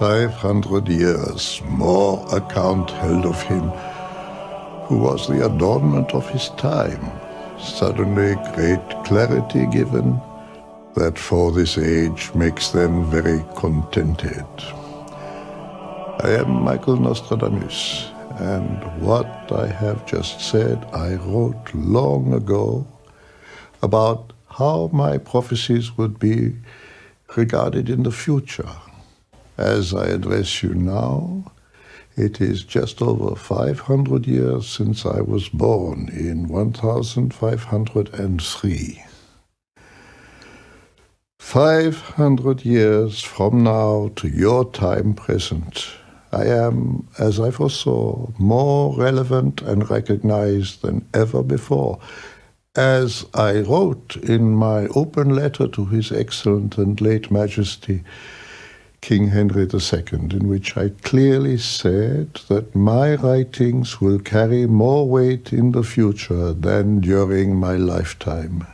500 years, more account held of him, who was the adornment of his time, suddenly great clarity given, that for this age makes them very contented. I am Michael Nostradamus, and what I have just said I wrote long ago about how my prophecies would be regarded in the future. As I address you now, it is just over 500 years since I was born in 1503. 500 years from now to your time present, I am, as I foresaw, more relevant and recognized than ever before. As I wrote in my open letter to His Excellent and late Majesty, King Henry II, in which I clearly said that my writings will carry more weight in the future than during my lifetime.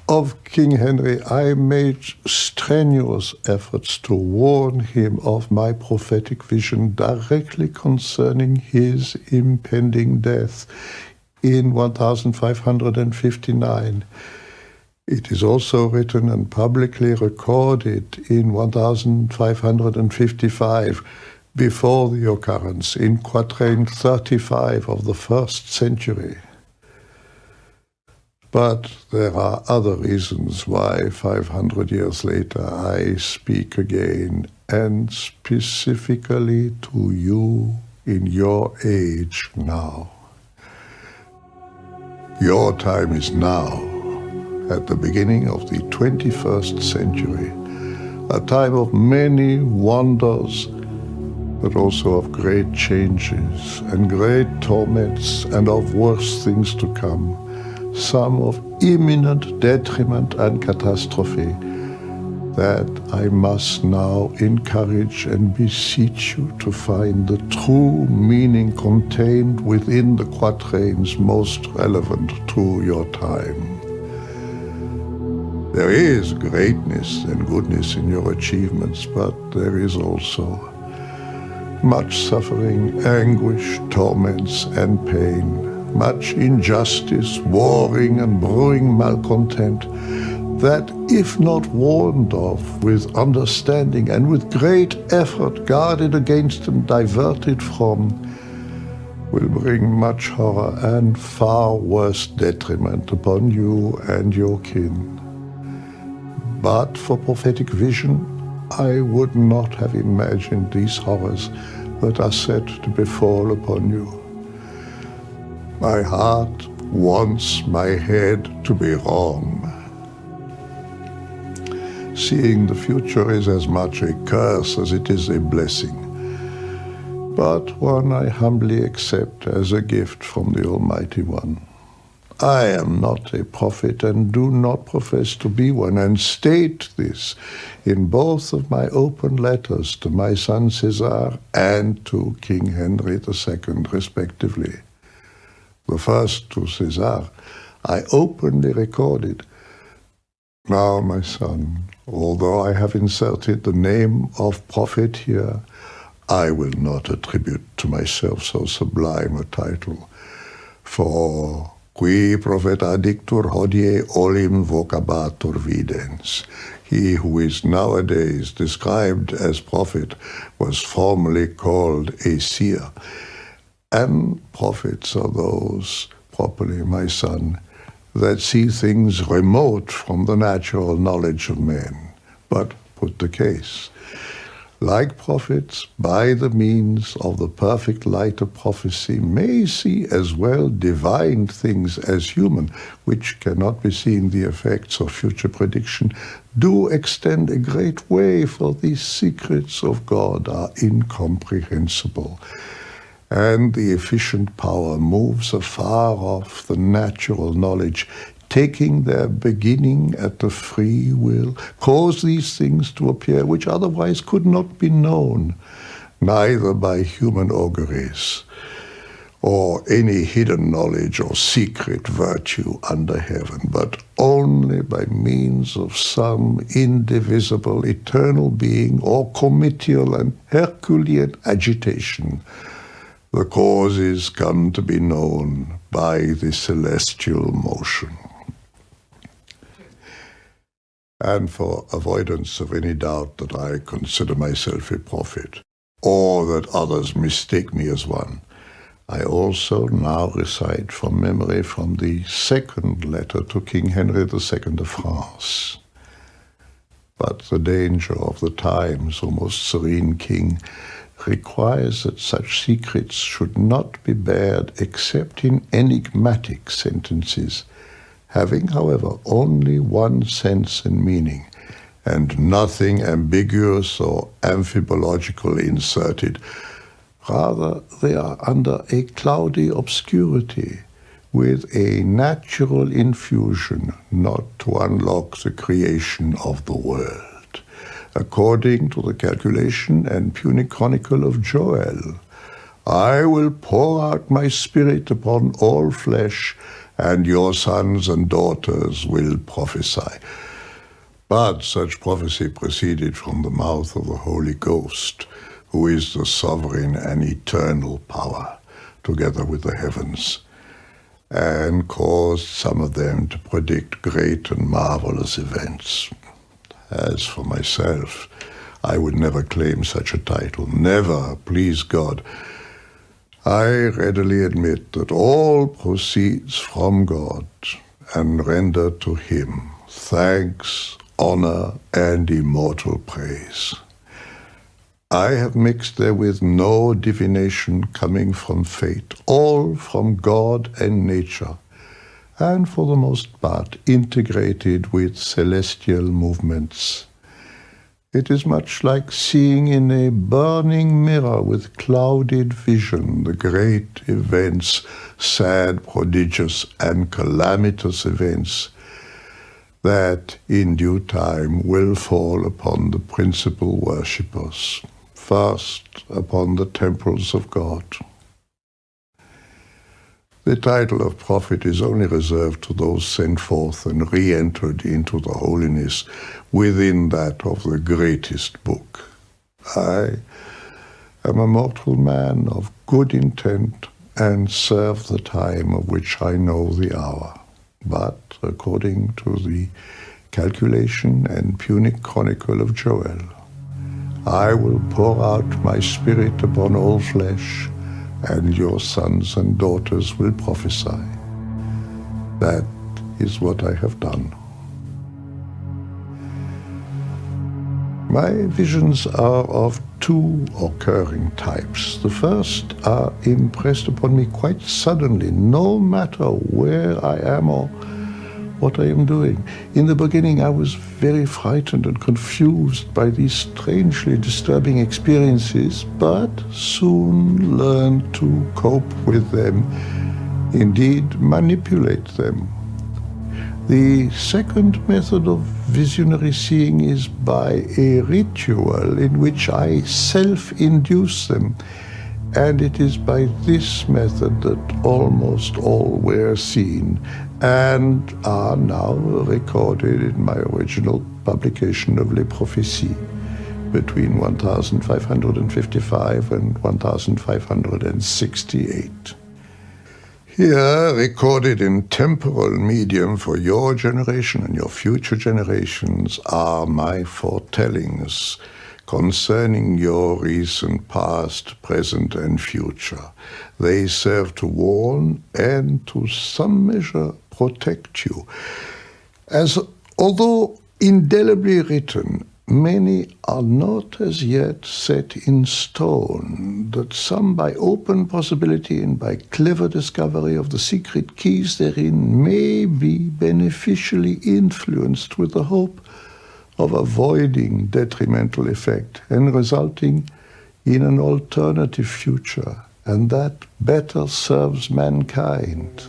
Of King Henry, I made strenuous efforts to warn him of my prophetic vision directly concerning his impending death in 1559. It is also written and publicly recorded in 1555, before the occurrence, in quatrain 35 of the 1st century. But there are other reasons why 500 years later I speak again, and specifically to you in your age now. Your time is now, at the beginning of the 21st century, a time of many wonders, but also of great changes and great torments and of worse things to come, some of imminent detriment and catastrophe, that I must now encourage and beseech you to find the true meaning contained within the quatrains most relevant to your time. There is greatness and goodness in your achievements, but there is also much suffering, anguish, torments, and pain, much injustice, warring, and brewing malcontent, that, if not warned of with understanding and with great effort guarded against and diverted from, will bring much horror and far worse detriment upon you and your kin. But for prophetic vision, I would not have imagined these horrors that are set to befall upon you. My heart wants my head to be wrong. Seeing the future is as much a curse as it is a blessing, but one I humbly accept as a gift from the Almighty One. I am not a prophet and do not profess to be one, and state this in both of my open letters to my son Caesar and to King Henry II, respectively. The first to Caesar I openly recorded. Now, my son, although I have inserted the name of prophet here, I will not attribute to myself so sublime a title, for qui propheta dictur hodie olim vocabatur videns. He who is nowadays described as prophet was formerly called a seer. And prophets are those, properly, my son, that see things remote from the natural knowledge of men. But put the case. Like prophets, by the means of the perfect light of prophecy, may see as well divine things as human, which cannot be seen the effects of future prediction, do extend a great way, for these secrets of God are incomprehensible. And the efficient power moves afar off the natural knowledge, taking their beginning at the free will, cause these things to appear which otherwise could not be known, neither by human auguries. or any hidden knowledge or secret virtue under heaven, but only by means of some indivisible eternal being or comitial and Herculean agitation, the causes come to be known by the celestial motion. And for avoidance of any doubt that I consider myself a prophet, or that others mistake me as one, I also now recite from memory from the second letter to King Henry II of France. But the danger of the times, O most serene King, requires that such secrets should not be bared except in enigmatic sentences, having, however, only one sense and meaning, and nothing ambiguous or amphibological inserted. Rather, they are under a cloudy obscurity, with a natural infusion, not to unlock the creation of the world, according to the calculation and Punic Chronicle of Joel. I will pour out my spirit upon all flesh, and your sons and daughters will prophesy. But such prophecy proceeded from the mouth of the Holy Ghost, who is the sovereign and eternal power, together with the heavens, and caused some of them to predict great and marvelous events. As for myself, I would never claim such a title, never, please God. I readily admit that all proceeds from God, and render to him thanks, honor, and immortal praise. I have mixed therewith no divination coming from fate, all from God and nature, and for the most part integrated with celestial movements. It is much like seeing in a burning mirror with clouded vision the great events, sad, prodigious, and calamitous events, that in due time will fall upon the principal worshippers, first upon the temples of God. The title of prophet is only reserved to those sent forth and re-entered into the holiness within that of the greatest book. I am a mortal man of good intent and serve the time of which I know the hour. But according to the calculation and Punic Chronicle of Joel, I will pour out my spirit upon all flesh, and your sons and daughters will prophesy. That is what I have done. My visions are of two occurring types. The first are impressed upon me quite suddenly, no matter where I am or what I am doing. In the beginning, I was very frightened and confused by these strangely disturbing experiences, but soon learned to cope with them, indeed manipulate them. The second method of visionary seeing is by a ritual in which I self-induce them, and it is by this method that almost all were seen and are now recorded in my original publication of Les Prophéties between 1555 and 1568. Here, recorded in temporal medium for your generation and your future generations, are my foretellings concerning your recent past, present, and future. They serve to warn and to some measure protect you. As although indelibly written, many are not as yet set in stone, that some by open possibility and by clever discovery of the secret keys therein may be beneficially influenced with the hope of avoiding detrimental effect and resulting in an alternative future, and that better serves mankind.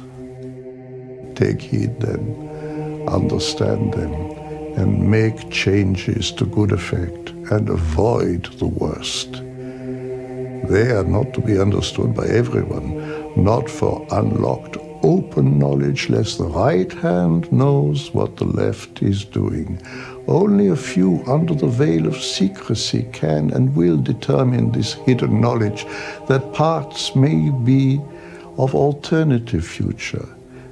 Take heed then, understand them, and make changes to good effect, and avoid the worst. They are not to be understood by everyone, not for unlocked open knowledge, lest the right hand knows what the left is doing. Only a few under the veil of secrecy can and will determine this hidden knowledge, that parts may be of alternative future,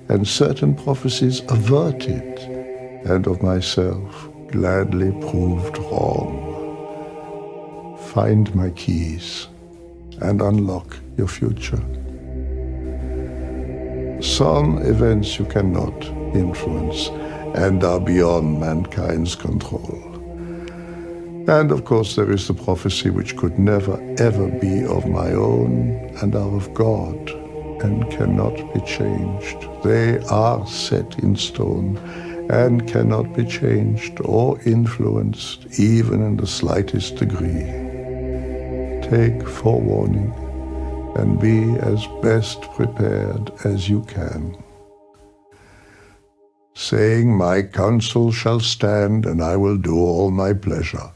and certain prophecies averted, and of myself gladly proved wrong. Find my keys and unlock your future. Some events you cannot influence and are beyond mankind's control. And of course there is the prophecy which could never ever be of my own and are of God and cannot be changed. They are set in stone and cannot be changed or influenced even in the slightest degree. Take forewarning and be as best prepared as you can, saying, my counsel shall stand, and I will do all my pleasure.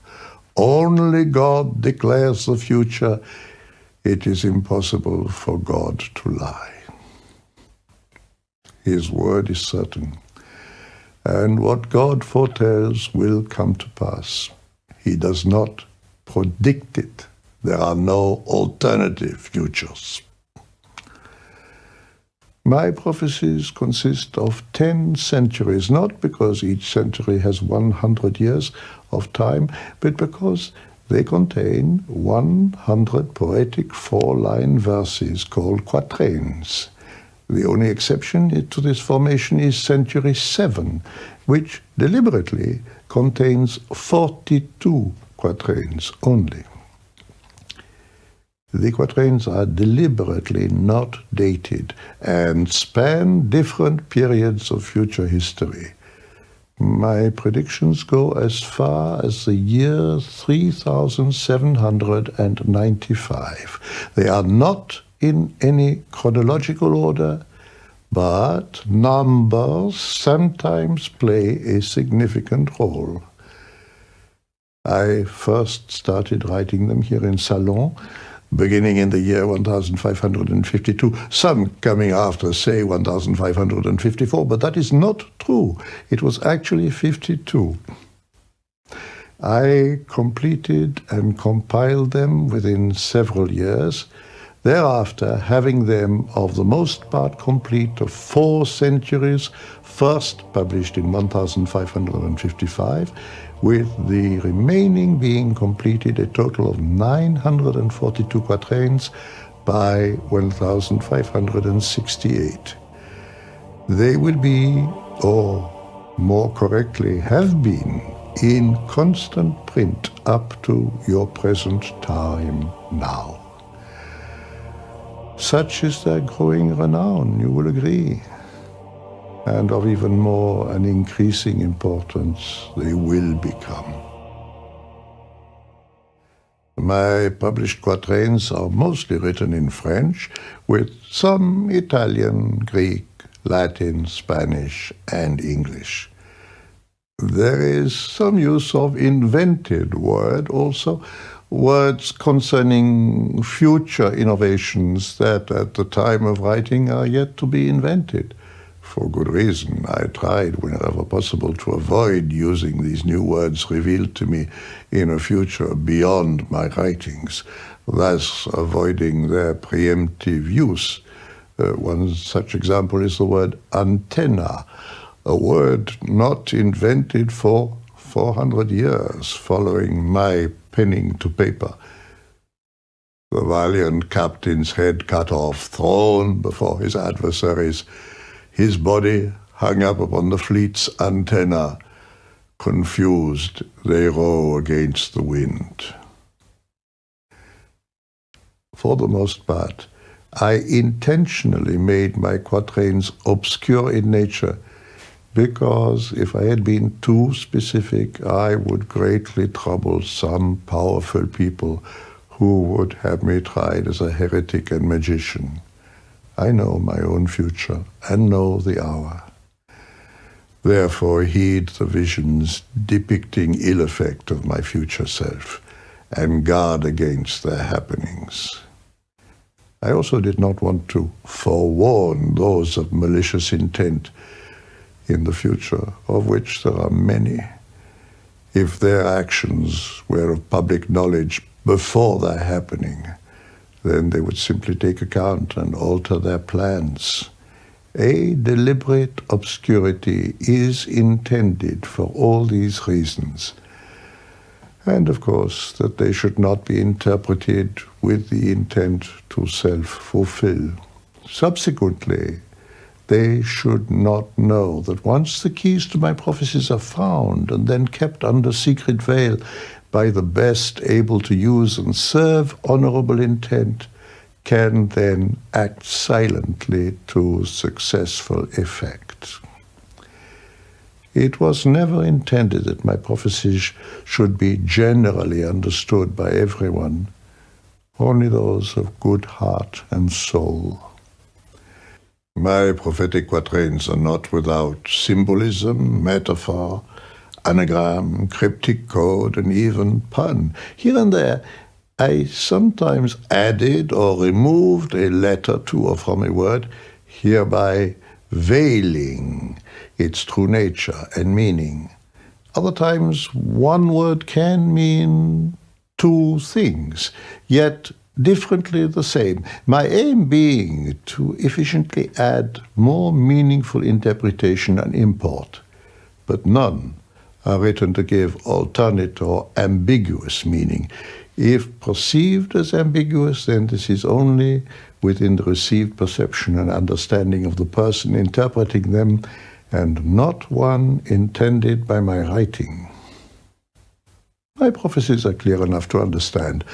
Only God declares the future. It is impossible for God to lie. His word is certain, and what God foretells will come to pass. He does not predict it. There are no alternative futures. My prophecies consist of 10 centuries, not because each century has 100 years of time, but because they contain 100 poetic 4-line verses called quatrains. The only exception to this formation is century 7, which deliberately contains 42 quatrains only. The quatrains are deliberately not dated and span different periods of future history. My predictions go as far as the year 3795. They are not in any chronological order, but numbers sometimes play a significant role. I first started writing them here in Salon, beginning in the year 1552, some coming after, say, 1554, but that is not true. It was actually 52. I completed and compiled them within several years, thereafter having them of the most part complete of 4 centuries, first published in 1555, with the remaining being completed a total of 942 quatrains by 1568. They will be, or more correctly have been, in constant print up to your present time now. Such is their growing renown, you will agree. And of even more and increasing importance they will become. My published quatrains are mostly written in French, with some Italian, Greek, Latin, Spanish, and English. There is some use of invented word also, words concerning future innovations that at the time of writing are yet to be invented. For good reason, I tried whenever possible to avoid using these new words revealed to me in a future beyond my writings, thus avoiding their preemptive use. One such example is the word antenna, a word not invented for 400 years following my penning to paper. The valiant captain's head cut off, thrown before his adversaries, his body hung up upon the fleet's antenna. Confused, they row against the wind. For the most part, I intentionally made my quatrains obscure in nature, because if I had been too specific, I would greatly trouble some powerful people who would have me tried as a heretic and magician. I know my own future and know the hour. Therefore heed the visions depicting ill effect of my future self, and guard against their happenings. I also did not want to forewarn those of malicious intent in the future, of which there are many. If their actions were of public knowledge before their happening, then they would simply take account and alter their plans. A deliberate obscurity is intended for all these reasons. And of course, that they should not be interpreted with the intent to self-fulfill. Subsequently, they should not know that once the keys to my prophecies are found and then kept under secret veil by the best able to use and serve honorable intent, can then act silently to successful effect. It was never intended that my prophecies should be generally understood by everyone, only those of good heart and soul. My prophetic quatrains are not without symbolism, metaphor, anagram, cryptic code, and even pun. Here and there, I sometimes added or removed a letter to or from a word, hereby veiling its true nature and meaning. Other times, one word can mean two things, yet differently the same. My aim being to efficiently add more meaningful interpretation and import, but none are written to give alternate or ambiguous meaning. If perceived as ambiguous, then this is only within the received perception and understanding of the person interpreting them, and not one intended by my writing. My prophecies are clear enough to understand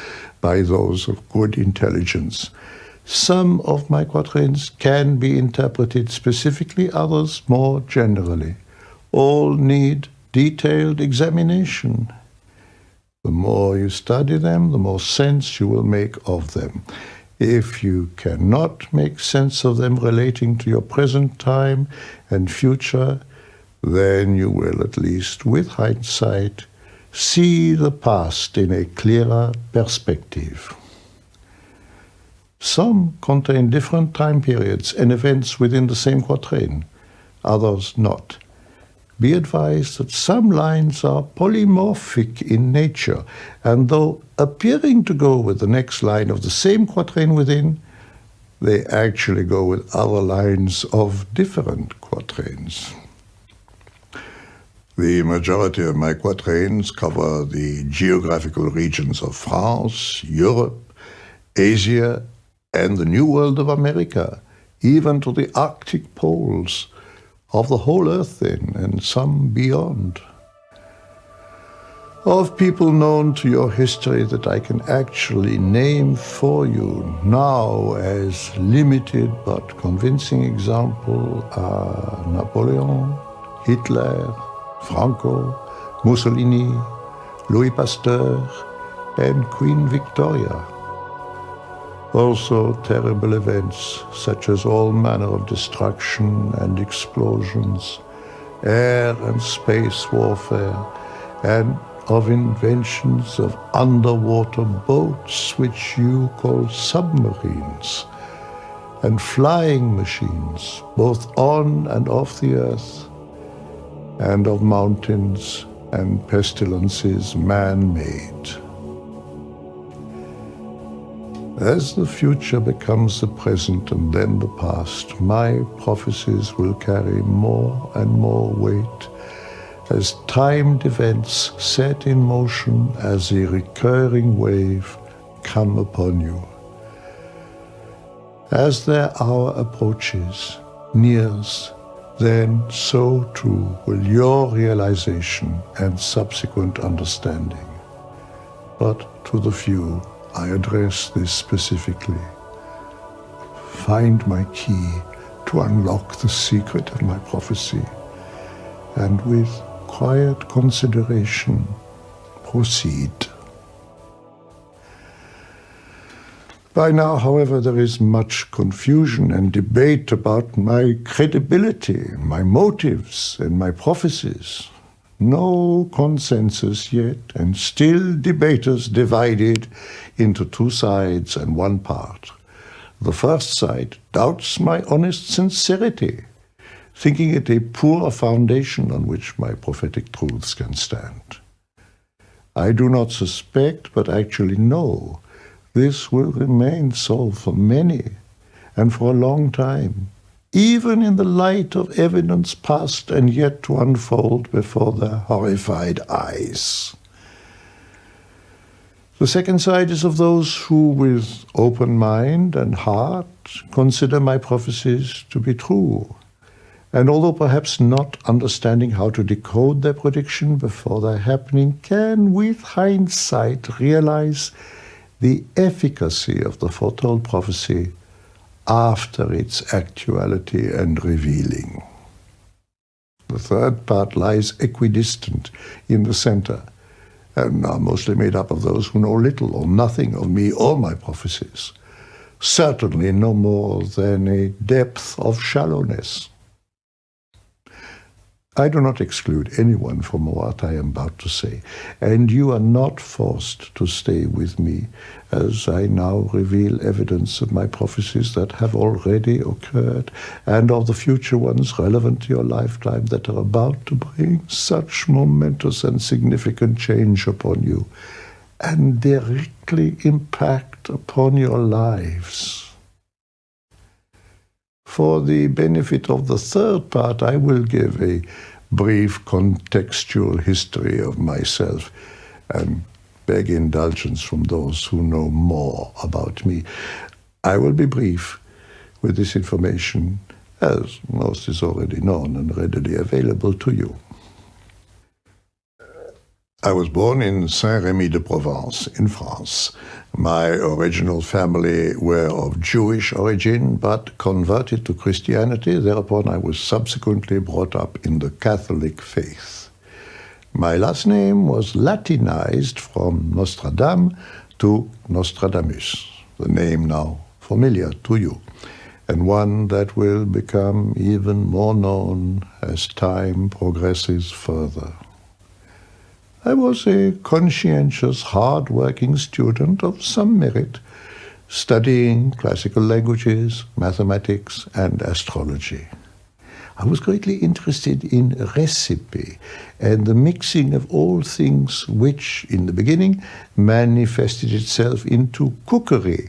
by those of good intelligence. Some of my quatrains can be interpreted specifically, others more generally. All need detailed examination. The more you study them, the more sense you will make of them. If you cannot make sense of them relating to your present time and future, then you will, at least with hindsight, see the past in a clearer perspective. Some contain different time periods and events within the same quatrain, others not. Be advised that some lines are polymorphic in nature, and though appearing to go with the next line of the same quatrain within, they actually go with other lines of different quatrains. The majority of my quatrains cover the geographical regions of France, Europe, Asia, and the New World of America, even to the Arctic poles of the whole earth then, and some beyond. Of people known to your history that I can actually name for you now as limited but convincing example are Napoleon, Hitler, Franco, Mussolini, Louis Pasteur, and Queen Victoria. Also terrible events such as all manner of destruction and explosions, air and space warfare, and of inventions of underwater boats, which you call submarines, and flying machines, both on and off the earth, and of mountains and pestilences man-made. As the future becomes the present and then the past, my prophecies will carry more and more weight as timed events set in motion as a recurring wave come upon you. As their hour approaches, nears, then so too will your realization and subsequent understanding. But to the few, I address this specifically. Find my key to unlock the secret of my prophecy, and with quiet consideration, proceed. By now, however, there is much confusion and debate about my credibility, my motives, and my prophecies. No consensus yet, and still debaters divided into two sides and one part. the first sight, doubts my honest sincerity, thinking it a poor foundation on which my prophetic truths can stand. I do not suspect, but actually know, this will remain so for many and for a long time, even in the light of evidence past and yet to unfold before their horrified eyes. The second side is of those who, with open mind and heart, consider my prophecies to be true, and although perhaps not understanding how to decode their prediction before their happening, can, with hindsight, realize the efficacy of the foretold prophecy after its actuality and revealing. The third part lies equidistant in the center, and are mostly made up of those who know little or nothing of me or my prophecies, certainly no more than a depth of shallowness. I do not exclude anyone from what I am about to say, and you are not forced to stay with me as I now reveal evidence of my prophecies that have already occurred and of the future ones relevant to your lifetime that are about to bring such momentous and significant change upon you and directly impact upon your lives. For the benefit of the third part, I will give a brief contextual history of myself and beg indulgence from those who know more about me. I will be brief with this information, as most is already known and readily available to you. I was born in Saint-Rémy-de-Provence, in France. My original family were of Jewish origin, but converted to Christianity. Thereupon I was subsequently brought up in the Catholic faith. My last name was Latinized from Nostradamus to Nostradamus, the name now familiar to you, and one that will become even more known as time progresses further. I was a conscientious, hard-working student of some merit, studying classical languages, mathematics, and astrology. I was greatly interested in recipe and the mixing of all things which, in the beginning, manifested itself into cookery,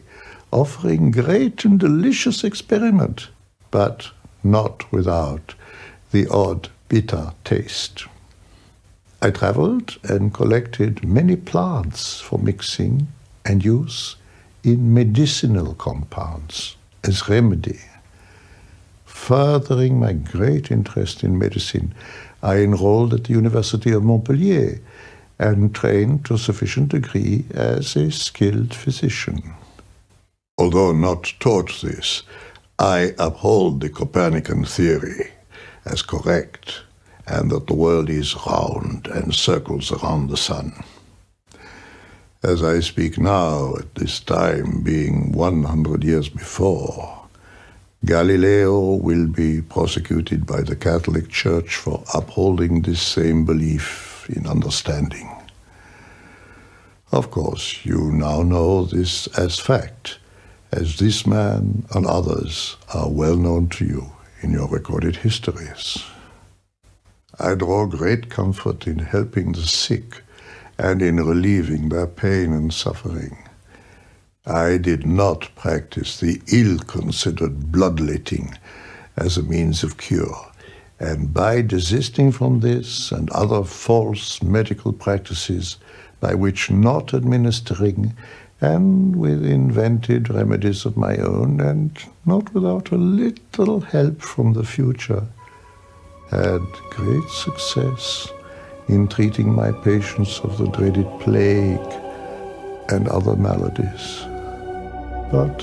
offering great and delicious experiment, but not without the odd bitter taste. I traveled and collected many plants for mixing and use in medicinal compounds as remedy. Furthering my great interest in medicine, I enrolled at the University of Montpellier and trained to a sufficient degree as a skilled physician. Although not taught this, I uphold the Copernican theory as correct, and that the world is round and circles around the sun. As I speak now, at this time being 100 years before, Galileo will be prosecuted by the Catholic Church for upholding this same belief in understanding. Of course, you now know this as fact, as this man and others are well known to you in your recorded histories. I draw great comfort in helping the sick and in relieving their pain and suffering. I did not practice the ill-considered bloodletting as a means of cure, and by desisting from this and other false medical practices by which not administering and with invented remedies of my own and not without a little help from the future, had great success in treating my patients of the dreaded plague and other maladies. But,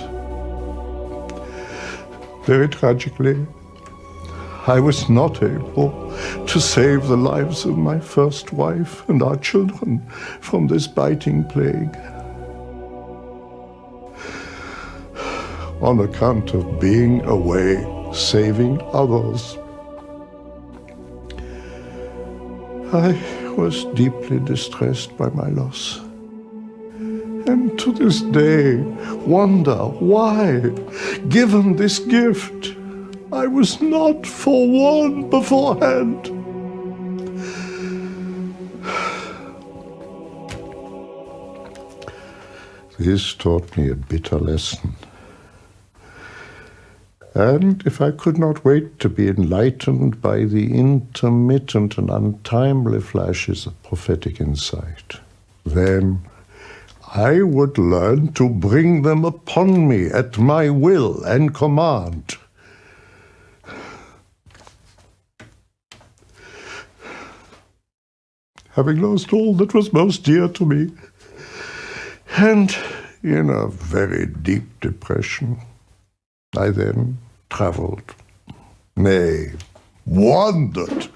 very tragically, I was not able to save the lives of my first wife and our children from this biting plague. On account of being away saving others, I was deeply distressed by my loss, and to this day wonder why, given this gift, I was not forewarned beforehand. This taught me a bitter lesson. And if I could not wait to be enlightened by the intermittent and untimely flashes of prophetic insight, then I would learn to bring them upon me at my will and command. Having lost all that was most dear to me, and in a very deep depression, I then traveled, nay, wandered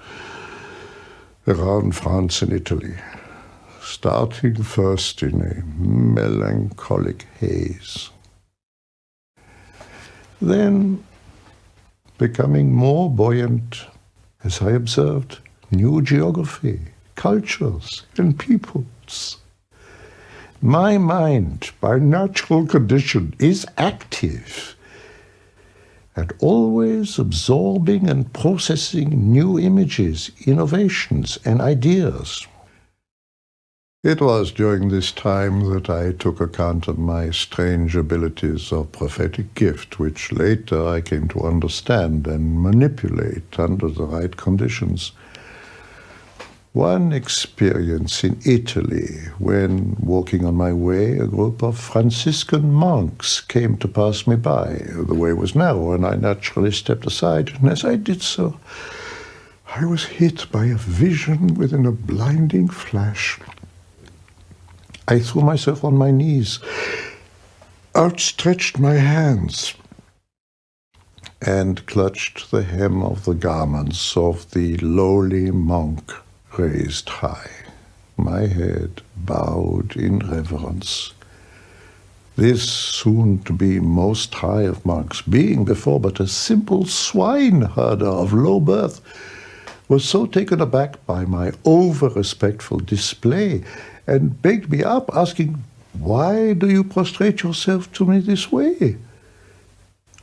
around France and Italy, starting first in a melancholic haze, then becoming more buoyant as I observed new geography, cultures, and peoples. My mind, by natural condition, is active and always absorbing and processing new images, innovations, and ideas. It was during this time that I took account of my strange abilities of prophetic gift, which later I came to understand and manipulate under the right conditions. One experience in Italy, when walking on my way, a group of Franciscan monks came to pass me by. The way was narrow, and I naturally stepped aside, and as I did so, I was hit by a vision within a blinding flash. I threw myself on my knees, outstretched my hands, and clutched the hem of the garments of the lowly monk raised high, my head bowed in reverence. This soon-to-be Most High of monks, being before but a simple swine-herder of low birth, was so taken aback by my over-respectful display and begged me up, asking, "Why do you prostrate yourself to me this way?"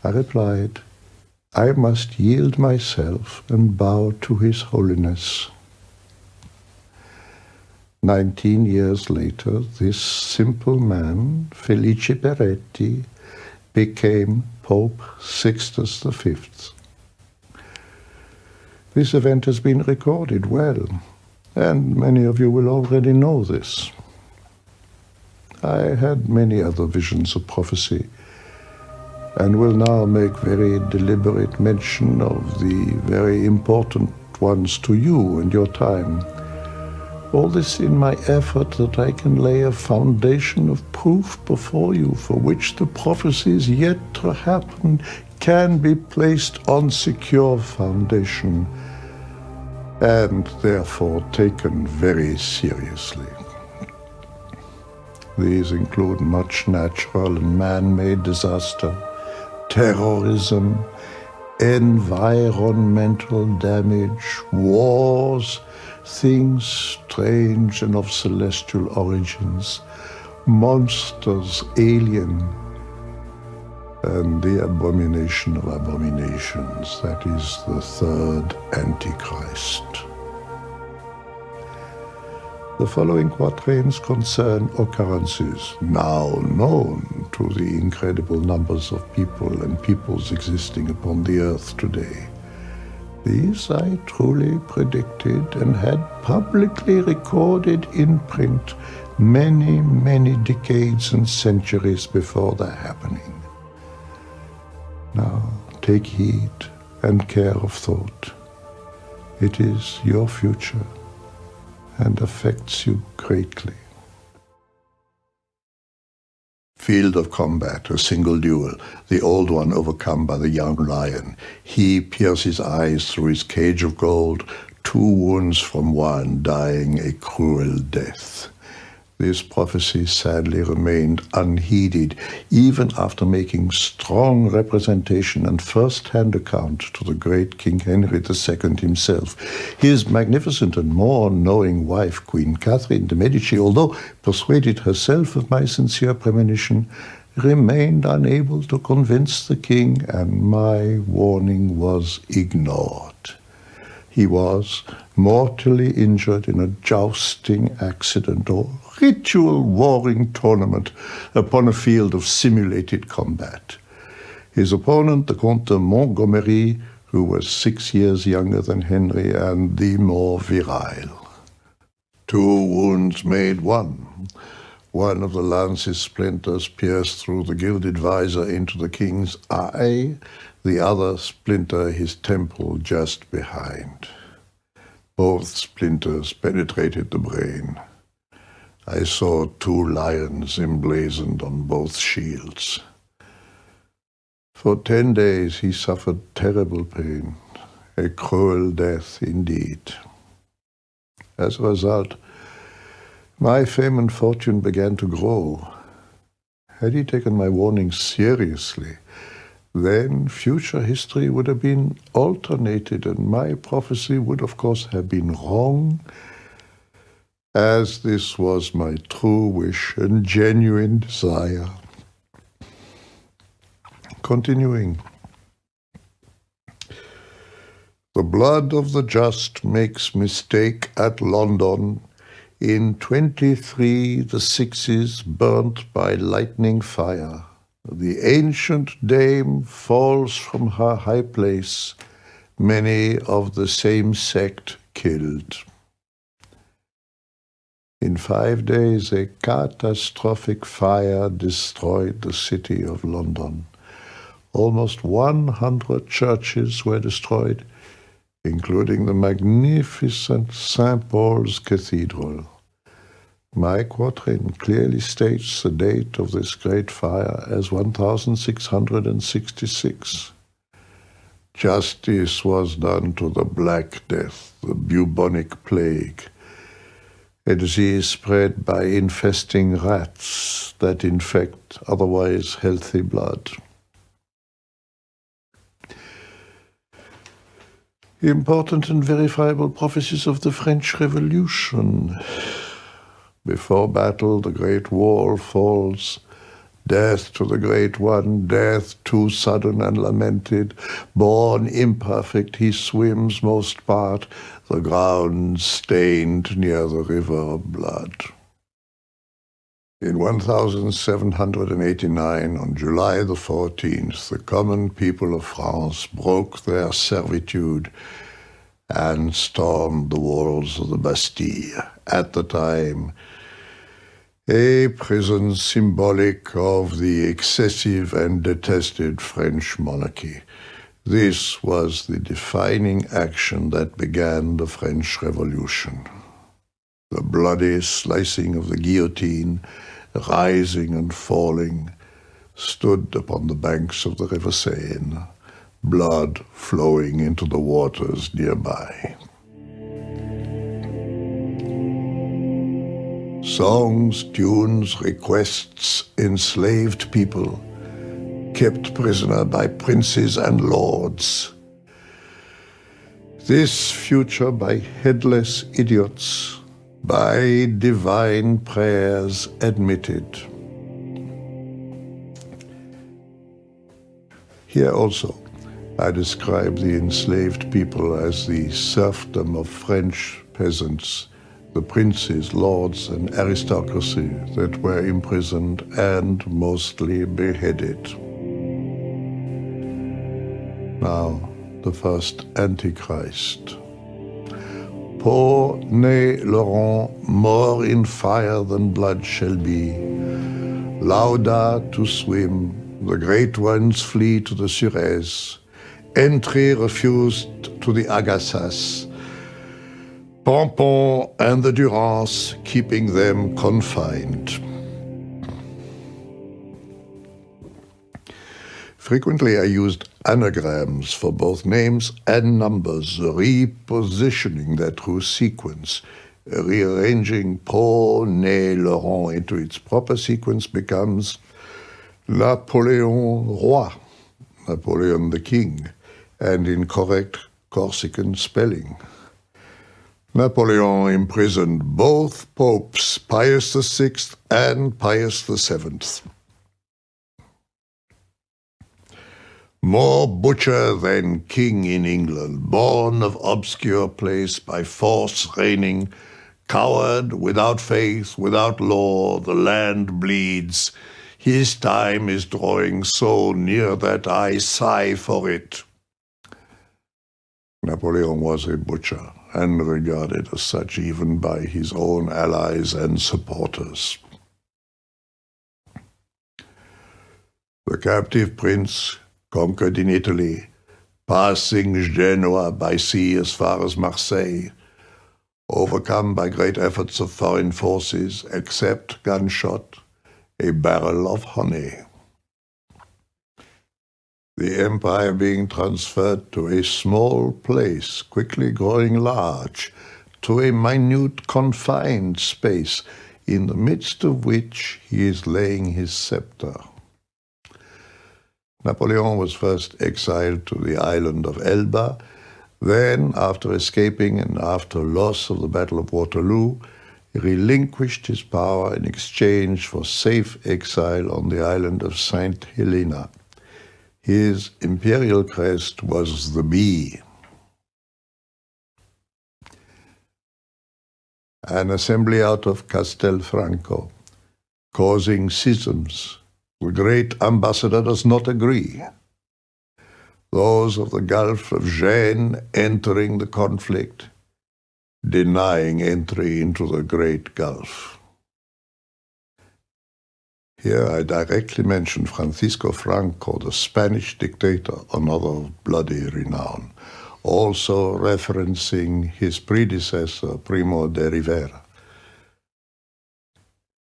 I replied, "I must yield myself and bow to His Holiness." 19 years later, this simple man, Felice Peretti, became Pope Sixtus V. This event has been recorded well, and many of you will already know this. I had many other visions of prophecy, and will now make very deliberate mention of the very important ones to you and your time. All this in my effort that I can lay a foundation of proof before you for which the prophecies yet to happen can be placed on secure foundation and therefore taken very seriously. These include much natural and man-made disaster, terrorism, environmental damage, wars, things strange and of celestial origins, monsters alien, and the abomination of abominations, that is the third Antichrist. The following quatrains concern occurrences now known to the incredible numbers of people and peoples existing upon the earth today. These I truly predicted and had publicly recorded in print many, many decades and centuries before their happening. Now take heed and care of thought. It is your future and affects you greatly. Field of combat, a single duel, the old one overcome by the young lion. He pierces eyes through his cage of gold, 2 wounds from one, dying a cruel death. This prophecy sadly remained unheeded, even after making strong representation and first-hand account to the great King Henry II himself. His magnificent and more knowing wife, Queen Catherine de' Medici, although persuaded herself of my sincere premonition, remained unable to convince the king, and my warning was ignored. He was mortally injured in a jousting accident or ritual warring tournament upon a field of simulated combat. His opponent, the Comte de Montgomery, who was 6 years younger than Henry and the more virile. 2 wounds made one. One of the lance's splinters pierced through the gilded visor into the king's eye, the other splinter his temple just behind. Both splinters penetrated the brain. I saw 2 lions emblazoned on both shields. For 10 days he suffered terrible pain, a cruel death indeed. As a result, my fame and fortune began to grow. Had he taken my warning seriously, then future history would have been alternated, and my prophecy would, of course, have been wrong, as this was my true wish and genuine desire. Continuing. The blood of the just makes mistake at London. In 23 the sixes burnt by lightning fire. The ancient dame falls from her high place, many of the same sect killed. In 5 days a catastrophic fire destroyed the city of London. Almost 100 churches were destroyed, including the magnificent St. Paul's Cathedral. My quatrain clearly states the date of this great fire as 1666. Justice was done to the Black Death, the bubonic plague, a disease spread by infesting rats that infect otherwise healthy blood. Important and verifiable prophecies of the French Revolution. Before battle, the great wall falls. Death to the great one, death too sudden and lamented. Born imperfect, he swims most part, the ground stained near the river of blood. In 1789, on July the 14th, the common people of France broke their servitude and stormed the walls of the Bastille. At the time, a prison symbolic of the excessive and detested French monarchy. This was the defining action that began the French Revolution. The bloody slicing of the guillotine, rising and falling, stood upon the banks of the River Seine, blood flowing into the waters nearby. Songs, tunes, requests, enslaved people, kept prisoner by princes and lords. This future by headless idiots, by divine prayers admitted. Here also, I describe the enslaved people as the serfdom of French peasants, the princes, lords, and aristocracy that were imprisoned and mostly beheaded. Now, the first Antichrist. Poor Né Laurent, more in fire than blood shall be. Lauda to swim, the great ones flee to the Suez. Entry refused to the Agassas. Pompon and the Durance, keeping them confined. Frequently I used anagrams for both names and numbers, repositioning their true sequence. rearranging Pro-Né-Laurent into its proper sequence, becomes Napoleon Roi, Napoleon the King, and in correct Corsican spelling. Napoleon imprisoned both popes, Pius VI and Pius VII. More butcher than king in England, born of obscure place, by force reigning, coward, without faith, without law, the land bleeds. His time is drawing so near that I sigh for it. Napoleon was a butcher, and regarded as such even by his own allies and supporters. The captive prince, conquered in Italy, passing Genoa by sea as far as Marseille, overcome by great efforts of foreign forces, except gunshot, a barrel of honey. The empire being transferred to a small place, quickly growing large, to a minute confined space, in the midst of which he is laying his scepter. Napoleon was first exiled to the island of Elba. Then, after escaping and after loss of the Battle of Waterloo, he relinquished his power in exchange for safe exile on the island of St. Helena. His imperial crest was the bee. An assembly out of Castelfranco, causing schisms. The great ambassador does not agree. Those of the Gulf of Gênes entering the conflict, denying entry into the great Gulf. Here I directly mention Francisco Franco, the Spanish dictator, another of bloody renown, also referencing his predecessor, Primo de Rivera.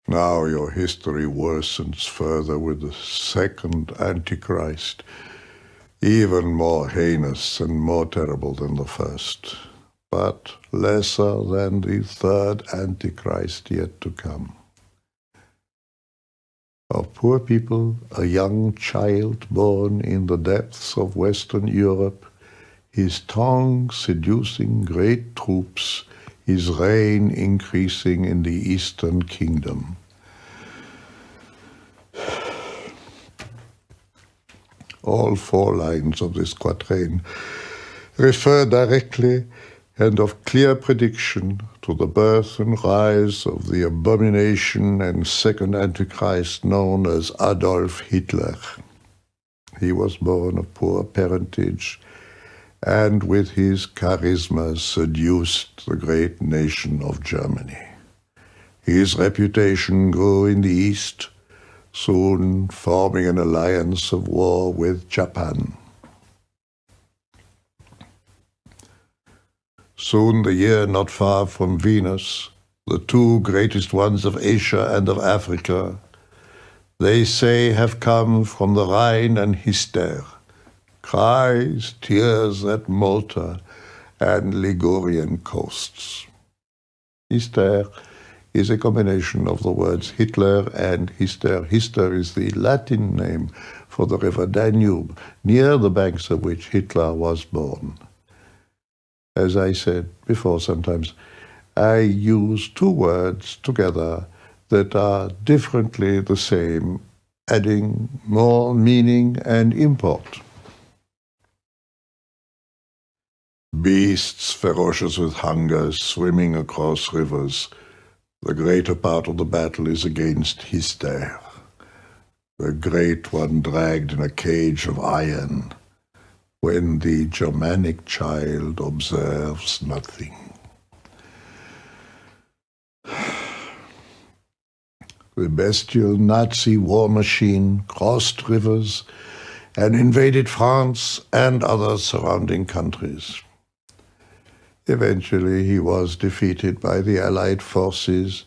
Now your history worsens further with the second Antichrist, even more heinous and more terrible than the first, but lesser than the third Antichrist yet to come. Of poor people, a young child born in the depths of Western Europe, his tongue seducing great troops, his reign increasing in the Eastern Kingdom. All 4 lines of this quatrain refer directly and of clear prediction to the birth and rise of the abomination and second Antichrist known as Adolf Hitler. He was born of poor parentage, and with his charisma seduced the great nation of Germany. His reputation grew in the East, soon forming an alliance of war with Japan. Soon the year not far from Venus, the 2 greatest ones of Asia and of Africa, they say have come from the Rhine and Hister, cries, tears at Malta and Ligurian coasts. Hister is a combination of the words Hitler and Hister. Hister is the Latin name for the river Danube, near the banks of which Hitler was born. As I said before, sometimes I use 2 words together that are differently the same, adding more meaning and import. Beasts ferocious with hunger, swimming across rivers. The greater part of the battle is against Hister, the great one dragged in a cage of iron, when the Germanic child observes nothing. The bestial Nazi war machine crossed rivers and invaded France and other surrounding countries. Eventually he was defeated by the Allied forces,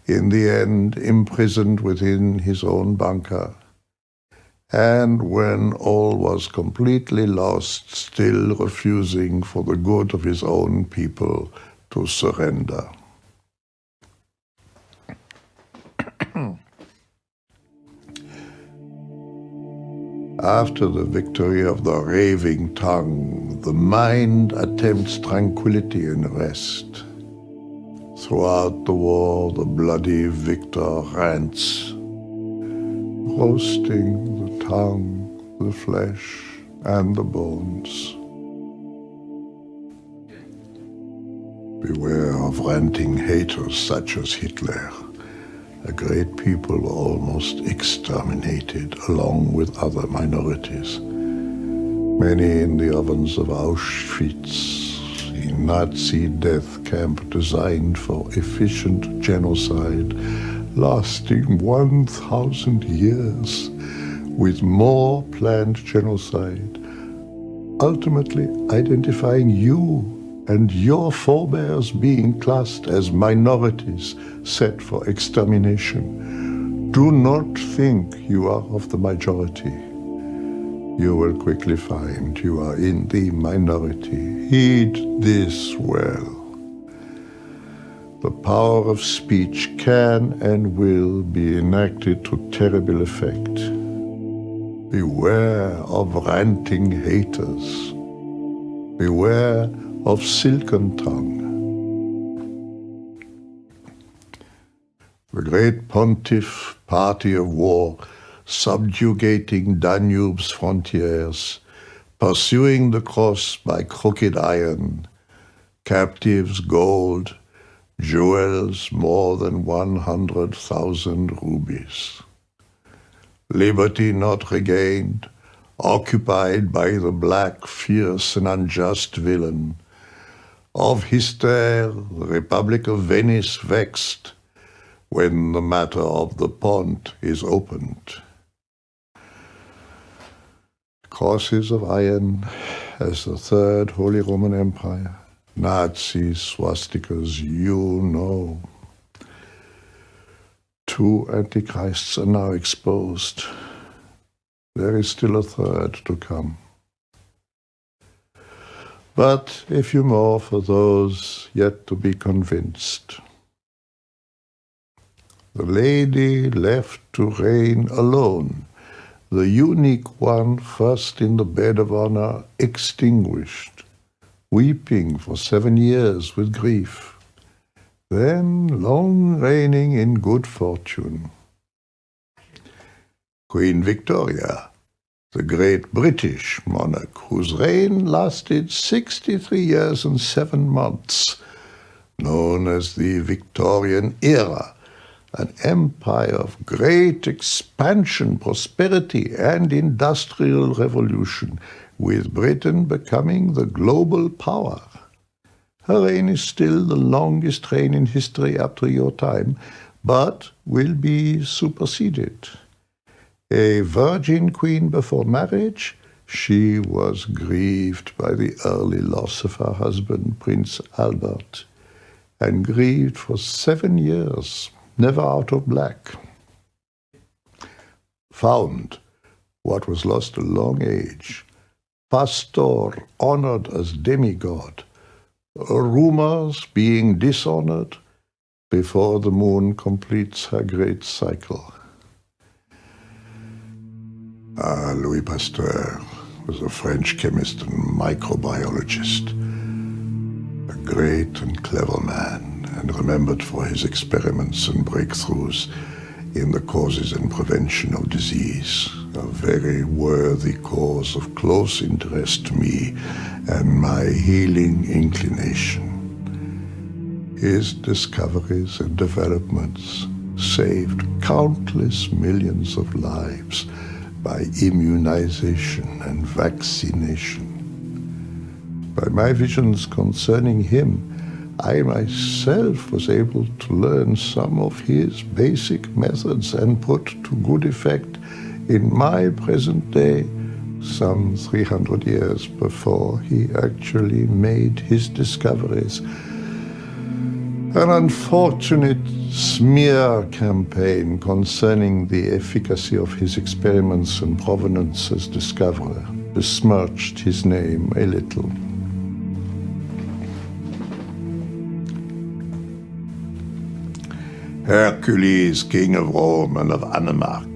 in the end imprisoned within his own bunker, and when all was completely lost, still refusing for the good of his own people to surrender. After the victory of the raving tongue, the mind attempts tranquility and rest. Throughout the war, the bloody victor rants, roasting the tongue, the flesh, and the bones. Beware of ranting haters such as Hitler. A great people were almost exterminated along with other minorities. Many in the ovens of Auschwitz, a Nazi death camp designed for efficient genocide, lasting 1,000 years, with more planned genocide, ultimately identifying you and your forebears being classed as minorities set for extermination. Do not think you are of the majority. You will quickly find you are in the minority. Heed this well. The power of speech can and will be enacted to terrible effect. Beware of ranting haters. Beware of silken tongue. The great pontiff party of war, subjugating Danube's frontiers, pursuing the cross by crooked iron, captives gold, jewels more than 100,000 rubies. Liberty not regained, occupied by the black, fierce, and unjust villain. Of Hister, the Republic of Venice vexed, when the matter of the pont is opened. Crosses of iron as the Third Holy Roman Empire, Nazi swastikas, you know. 2 antichrists are now exposed. There is still a third to come. But a few more for those yet to be convinced. The lady left to reign alone, the unique one first in the bed of honor extinguished, weeping for 7 years with grief, then long reigning in good fortune. Queen Victoria, the great British monarch whose reign lasted 63 years and 7 months, known as the Victorian era, an empire of great expansion, prosperity, and industrial revolution, with Britain becoming the global power. Her reign is still the longest reign in history up to your time, but will be superseded. A virgin queen before marriage, she was grieved by the early loss of her husband, Prince Albert, and grieved for 7 years, never out of black. Found what was lost a long age, Pastor honored as demigod, rumors being dishonored before the moon completes her great cycle. Louis Pasteur was a French chemist and microbiologist, a great and clever man, and remembered for his experiments and breakthroughs in the causes and prevention of disease, a very worthy cause of close interest to me and my healing inclination. His discoveries and developments saved countless millions of lives by immunization and vaccination. By my visions concerning him, I myself was able to learn some of his basic methods and put to good effect in my present day, some 300 years before he actually made his discoveries. An unfortunate smear campaign concerning the efficacy of his experiments and provenance as discoverer besmirched his name a little. Hercules, king of Rome and of Anemark,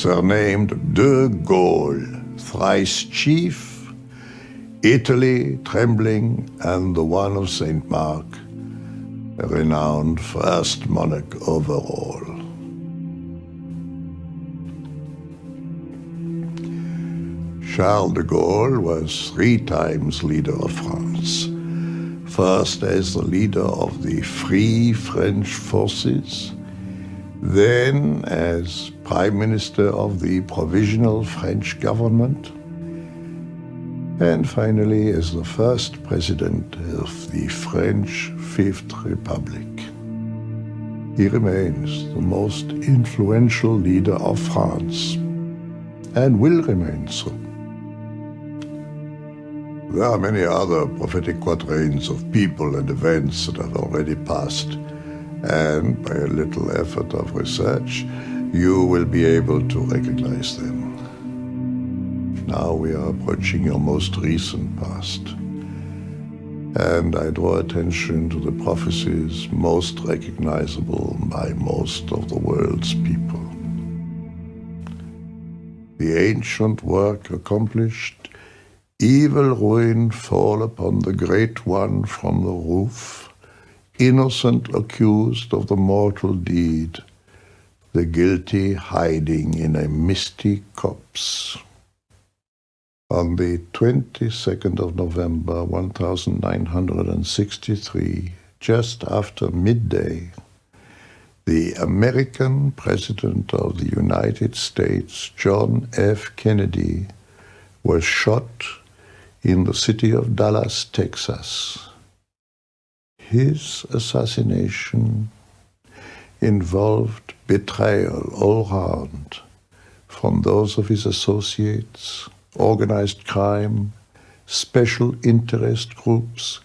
surnamed de Gaulle, thrice chief, Italy trembling, and the one of St. Mark, a renowned first monarch over all. Charles de Gaulle was 3 times leader of France. First as the leader of the Free French Forces, then as Prime Minister of the Provisional French Government, and finally as the first President of the French Fifth Republic. He remains the most influential leader of France and will remain so. There are many other prophetic quatrains of people and events that have already passed, and by a little effort of research, you will be able to recognize them. Now we are approaching your most recent past, and I draw attention to the prophecies most recognizable by most of the world's people. The ancient work accomplished, evil ruin fall upon the great one from the roof, innocent accused of the mortal deed, the guilty hiding in a misty copse. On the 22nd of November 1963, just after midday, the American President of the United States, John F. Kennedy, was shot in the city of Dallas, Texas. His assassination involved betrayal all round, from those of his associates, organized crime, special interest groups,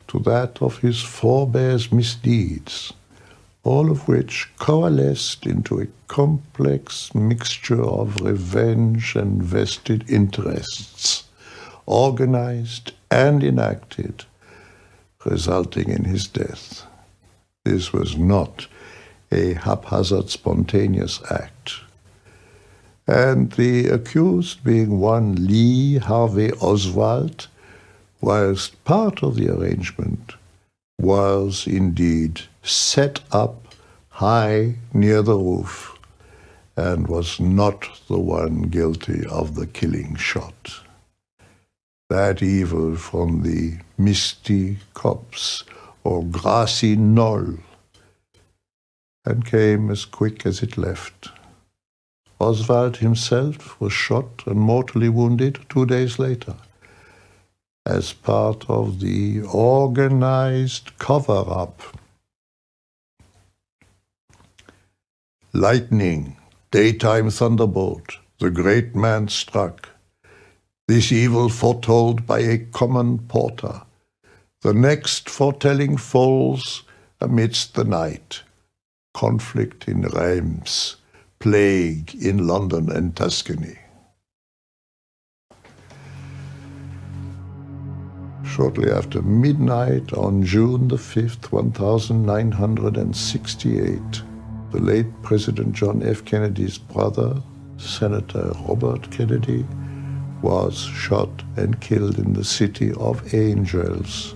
to that of his forebears' misdeeds, all of which coalesced into a complex mixture of revenge and vested interests, organized and enacted, resulting in his death. This was not a haphazard, spontaneous act. And the accused being one Lee Harvey Oswald, whilst part of the arrangement, was indeed set up high near the roof and was not the one guilty of the killing shot. That evil from the misty copse or grassy knoll, and came as quick as it left. Oswald himself was shot and mortally wounded 2 days later, as part of the organized cover-up. Lightning, daytime thunderbolt, the great man struck. This evil foretold by a common porter. The next foretelling falls amidst the night. Conflict in Reims, plague in London and Tuscany. Shortly after midnight on June the 5th, 1968, the late President John F. Kennedy's brother, Senator Robert Kennedy, was shot and killed in the City of Angels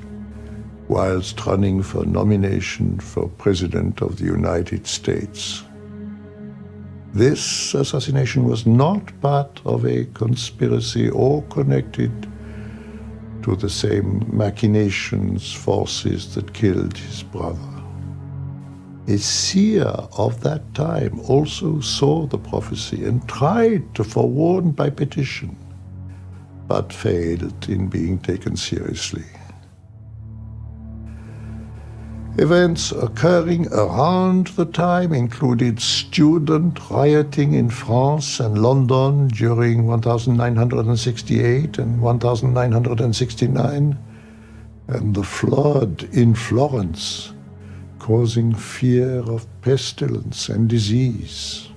whilst running for nomination for President of the United States. This assassination was not part of a conspiracy or connected to the same machinations, forces that killed his brother. A seer of that time also saw the prophecy and tried to forewarn by petition, but failed in being taken seriously. Events occurring around the time included student rioting in France and London during 1968 and 1969, and the flood in Florence, causing fear of pestilence and disease.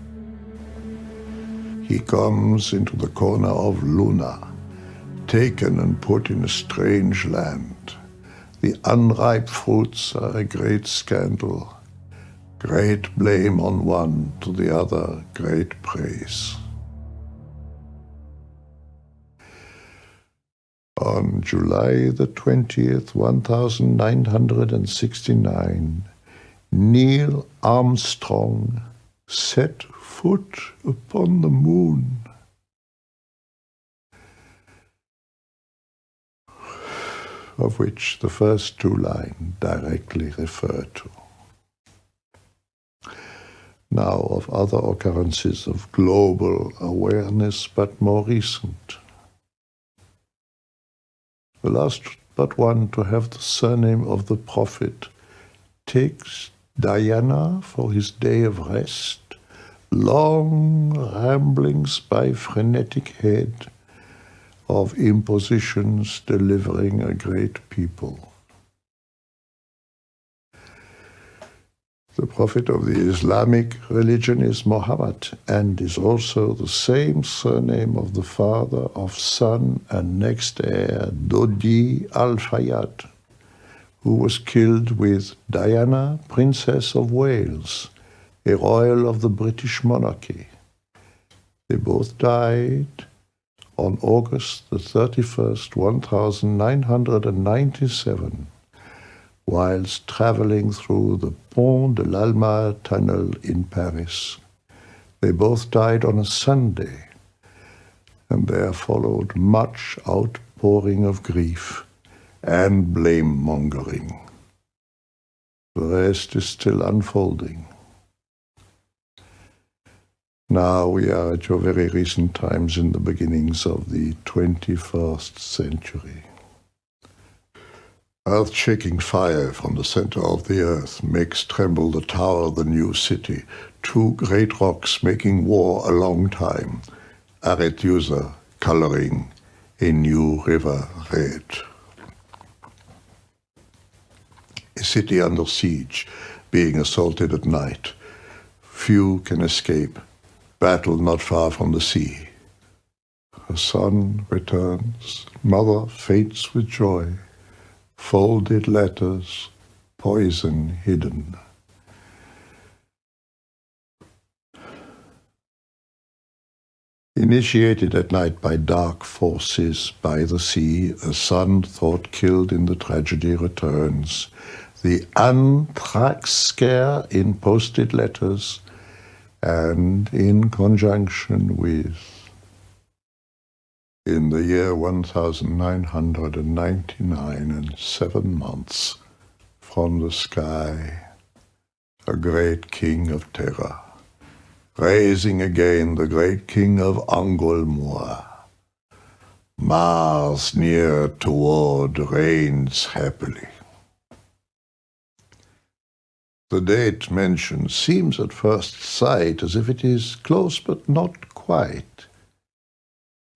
He comes into the corner of Luna, taken and put in a strange land. The unripe fruits are a great scandal. Great blame on one, to the other great praise. On July the 20th, 1969, Neil Armstrong set foot upon the moon. Of which the first two lines directly refer to. Now of other occurrences of global awareness, but more recent. The last but one to have the surname of the prophet takes Diana for his day of rest, long ramblings by frenetic head of impositions delivering a great people. The prophet of the Islamic religion is Muhammad, and is also the same surname of the father of son and next heir Dodi al-Fayyad, who was killed with Diana, Princess of Wales, a royal of the British monarchy. They both died on August the 31st, 1997, whilst traveling through the Pont de l'Alma tunnel in Paris. They both died on a Sunday, and there followed much outpouring of grief and blame-mongering. The rest is still unfolding. Now we are at your very recent times in the beginnings of the 21st century. Earth-shaking fire from the center of the earth makes tremble the tower of the new city, two great rocks making war a long time, Arethusa coloring a new river red. A city under siege, being assaulted at night. Few can escape, battle not far from the sea. Her son returns, mother faints with joy, folded letters, poison hidden. Initiated at night by dark forces by the sea, a son thought killed in the tragedy returns. The anthrax scare in posted letters, and in conjunction with, in the year 1999 and 7 months, from the sky, a great king of terror, raising again the great king of Angulmoor. Mars near toward reigns happily. The date mentioned seems at first sight as if it is close but not quite.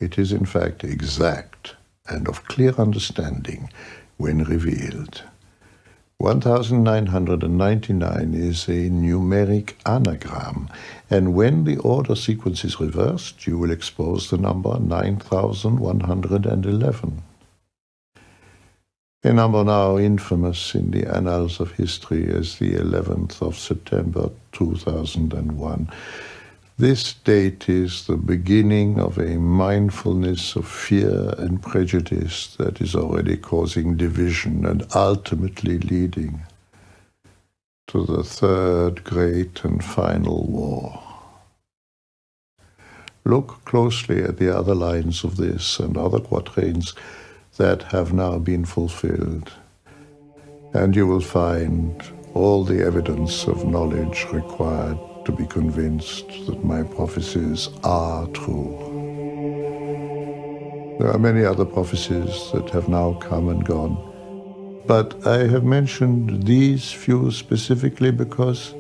It is in fact exact and of clear understanding when revealed. 1999 is a numeric anagram, and when the order sequence is reversed, you will expose the number 9111. A number now infamous in the annals of history as the 11th of September 2001. This date is the beginning of a mindfulness of fear and prejudice that is already causing division and ultimately leading to the third great and final war. Look closely at the other lines of this and other quatrains that have now been fulfilled, and you will find all the evidence of knowledge required to be convinced that my prophecies are true. There are many other prophecies that have now come and gone, but I have mentioned these few specifically because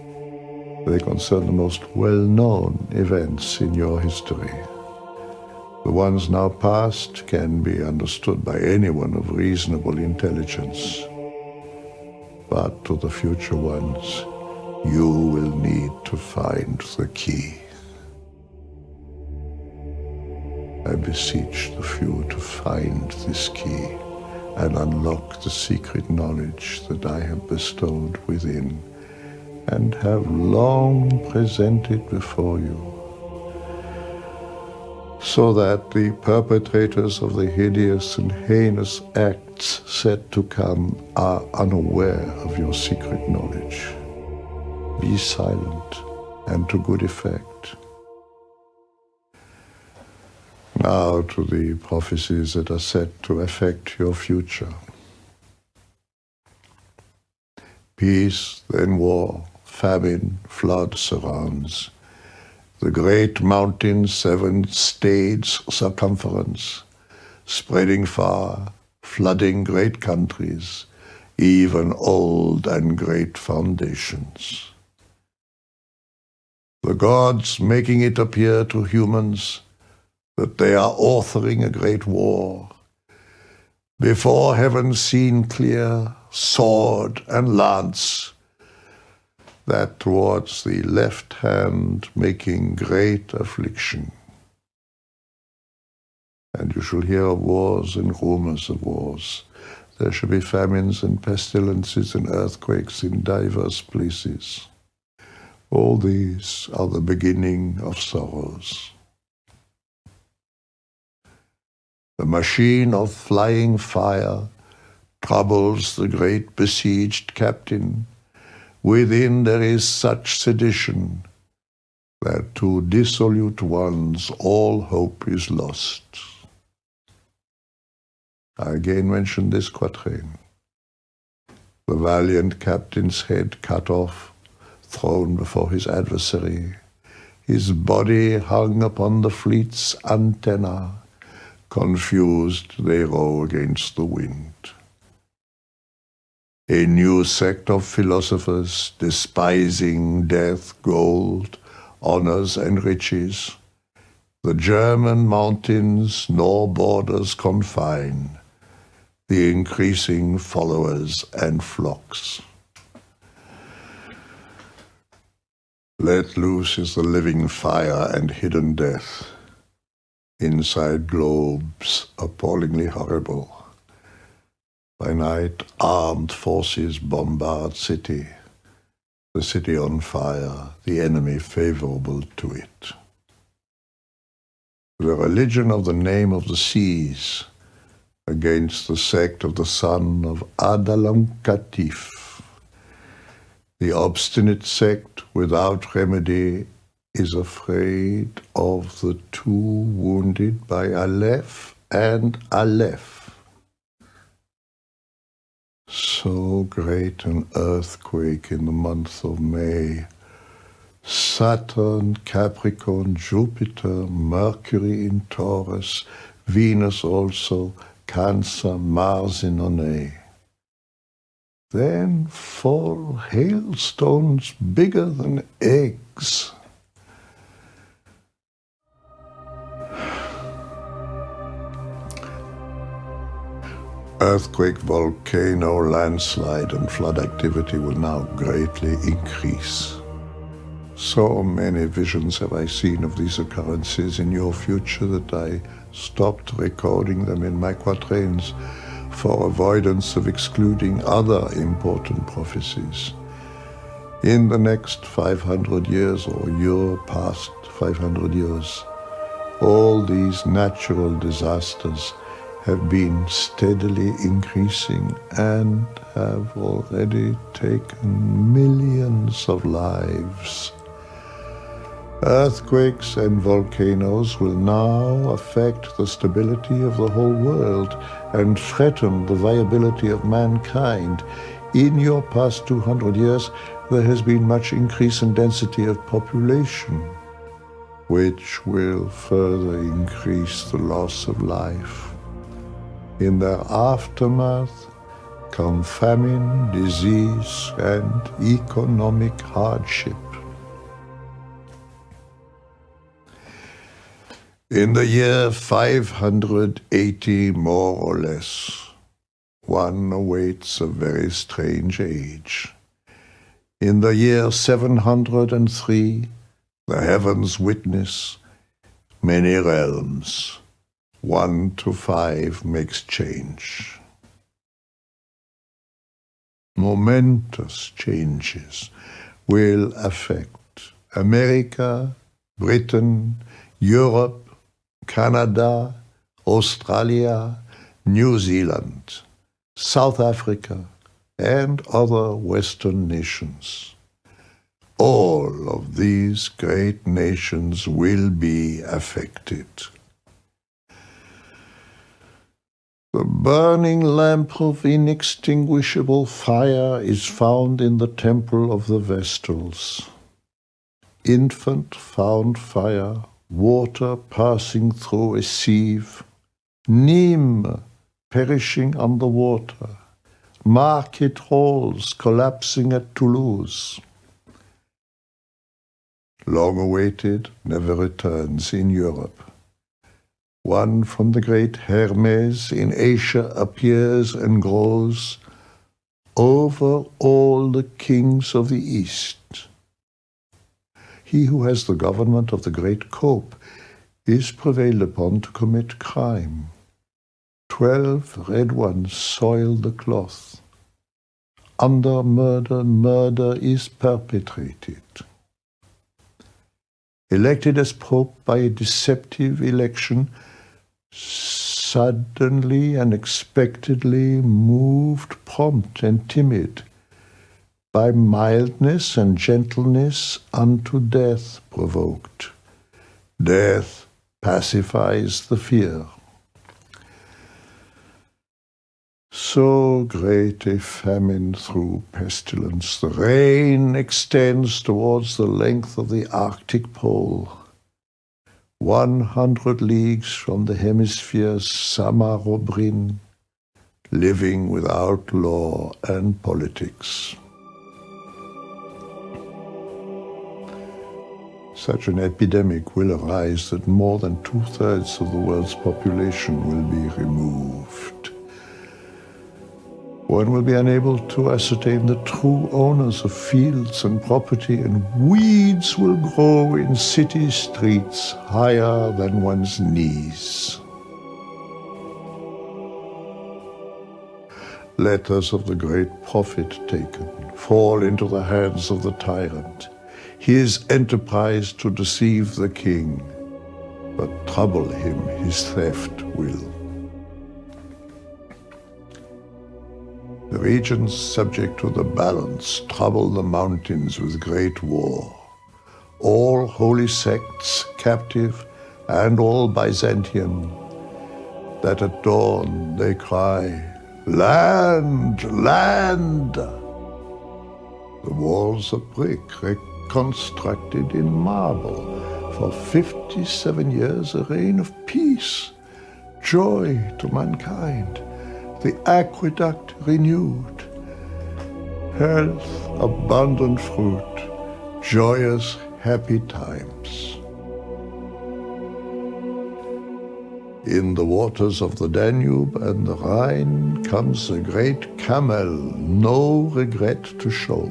they concern the most well-known events in your history. The ones now past can be understood by anyone of reasonable intelligence, but to the future ones, you will need to find the key. I beseech the few to find this key and unlock the secret knowledge that I have bestowed within, and have long presented before you, so that the perpetrators of the hideous and heinous acts said to come are unaware of your secret knowledge. Be silent and to good effect. Now to the prophecies that are set to affect your future. Peace, then war, famine, flood surrounds. The great mountain 7 stades circumference, spreading far, flooding great countries, even old and great foundations. The gods making it appear to humans that they are authoring a great war. Before heaven seen clear, sword and lance, that towards the left hand making great affliction. And you shall hear of wars and rumors of wars. There shall be famines and pestilences and earthquakes in divers places. All these are the beginning of sorrows. The machine of flying fire troubles the great besieged captain. Within there is such sedition that to dissolute ones all hope is lost. I again mention this quatrain. The valiant captain's head cut off, thrown before his adversary, his body hung upon the fleet's antenna, confused they row against the wind. A new sect of philosophers, despising death, gold, honors, and riches, the German mountains nor borders confine, the increasing followers and flocks. Let loose is the living fire and hidden death, inside globes appallingly horrible. By night, armed forces bombard city, the city on fire, the enemy favorable to it. The religion of the name of the seas against the sect of the son of Adalamkatif, the obstinate sect without remedy is afraid of the 2 wounded by Aleph and Aleph. So great an earthquake in the month of May. Saturn, Capricorn, Jupiter, Mercury in Taurus, Venus also, Cancer, Mars in Onay. Then fall hailstones bigger than eggs. Earthquake, volcano, landslide, and flood activity will now greatly increase. So many visions have I seen of these occurrences in your future that I stopped recording them in my quatrains for avoidance of excluding other important prophecies. In the next 500 years, or your past 500 years, all these natural disasters have been steadily increasing and have already taken millions of lives. Earthquakes and volcanoes will now affect the stability of the whole world and threaten the viability of mankind. In your past 200 years, there has been much increase in density of population, which will further increase the loss of life. In their aftermath come famine, disease, and economic hardship. In the year 580, more or less, one awaits a very strange age. In the year 703, the heavens witness many realms. 1 to 5 makes change. Momentous changes, will affect America, Britain, Europe, Canada, Australia, New Zealand, South Africa, and other Western nations. All of these great nations will be affected. The burning lamp of inextinguishable fire is found in the temple of the Vestals. Infant found fire, water passing through a sieve, Nîmes perishing under water, market halls collapsing at Toulouse. Long awaited, never returns in Europe. One from the great Hermes in Asia appears and grows over all the kings of the East. He who has the government of the great cope is prevailed upon to commit crime. 12 red ones soil the cloth. Under murder, murder is perpetrated. Elected as Pope by a deceptive election, suddenly and unexpectedly moved, prompt and timid, by mildness and gentleness unto death provoked. Death pacifies the fear. So great a famine through pestilence, the rain extends towards the length of the Arctic pole. 100 leagues from the hemisphere's Samarobrin, living without law and politics. Such an epidemic will arise that more than 2/3 of the world's population will be removed. One will be unable to ascertain the true owners of fields and property, and weeds will grow in city streets higher than one's knees. Letters of the great prophet taken fall into the hands of the tyrant. His enterprise to deceive the king, but trouble him his theft will. The regions subject to the balance trouble the mountains with great war. All holy sects captive, and all Byzantian, that at dawn they cry, "Land, land!" The walls of brick reconstructed in marble. For 57 years a reign of peace, joy to mankind. The aqueduct renewed, health, abundant fruit, joyous, happy times. In the waters of the Danube and the Rhine comes a great camel, no regret to show.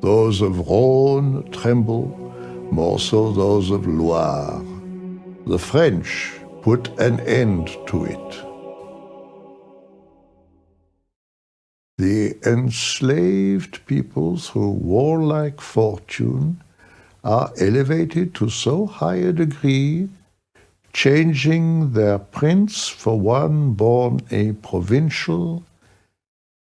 Those of Rhône tremble, more so those of Loire. The French put an end to it. The enslaved peoples through warlike fortune are elevated to so high a degree, changing their prince for one born a provincial.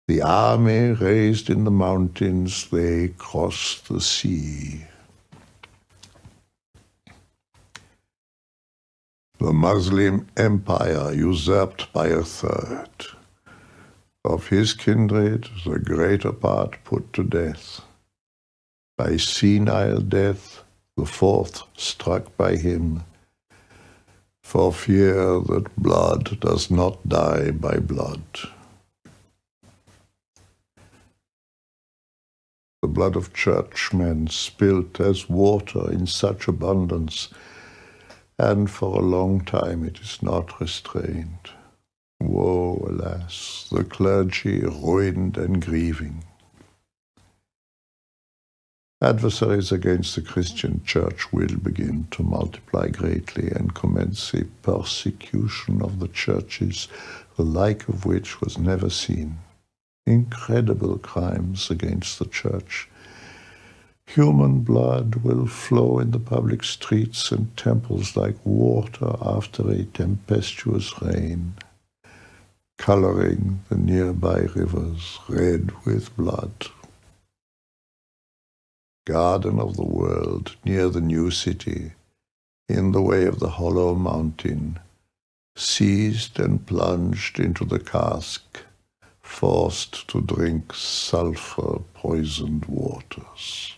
The army raised in the mountains, they cross the sea. The Muslim empire usurped by a third. Of his kindred, the greater part put to death. By senile death, the fourth struck by him, for fear that blood does not die by blood. The blood of churchmen spilt as water in such abundance, and for a long time it is not restrained. Woe, alas, the clergy ruined and grieving. Adversaries against the Christian Church will begin to multiply greatly and commence a persecution of the churches, the like of which was never seen. Incredible crimes against the Church. Human blood will flow in the public streets and temples like water after a tempestuous rain, coloring the nearby rivers red with blood. Garden of the world near the new city, in the way of the hollow mountain, seized and plunged into the cask, forced to drink sulfur-poisoned waters.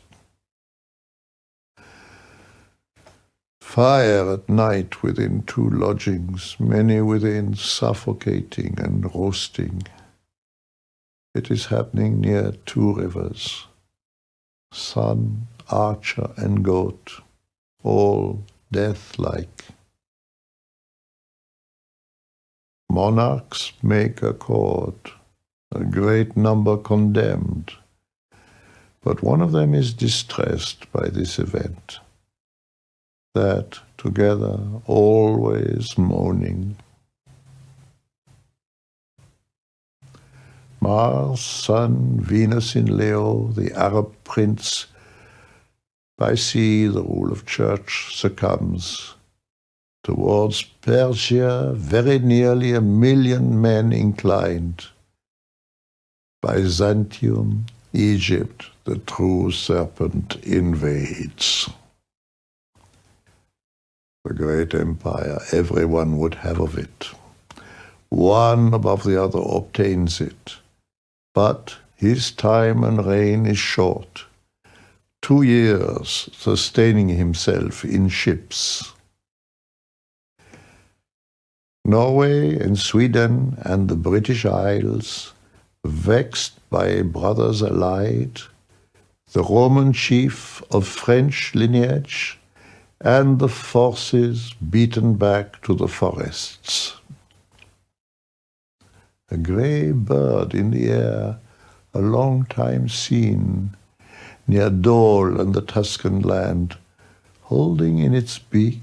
Fire at night within 2 lodgings, many within suffocating and roasting. It is happening near 2 rivers, son, archer, and goat, all death-like. Monarchs make accord, a great number condemned, but one of them is distressed by this event, that together always moaning. Mars, Sun, Venus in Leo, the Arab prince, by sea the rule of church succumbs. Towards Persia, very nearly 1 million men inclined. Byzantium, Egypt, the true serpent invades. The great empire, everyone would have of it. One above the other obtains it. But his time and reign is short, 2 years sustaining himself in ships. Norway and Sweden and the British Isles, vexed by brothers allied, the Roman chief of French lineage, and the forces beaten back to the forests. A grey bird in the air, a long time seen, near Dole and the Tuscan land, holding in its beak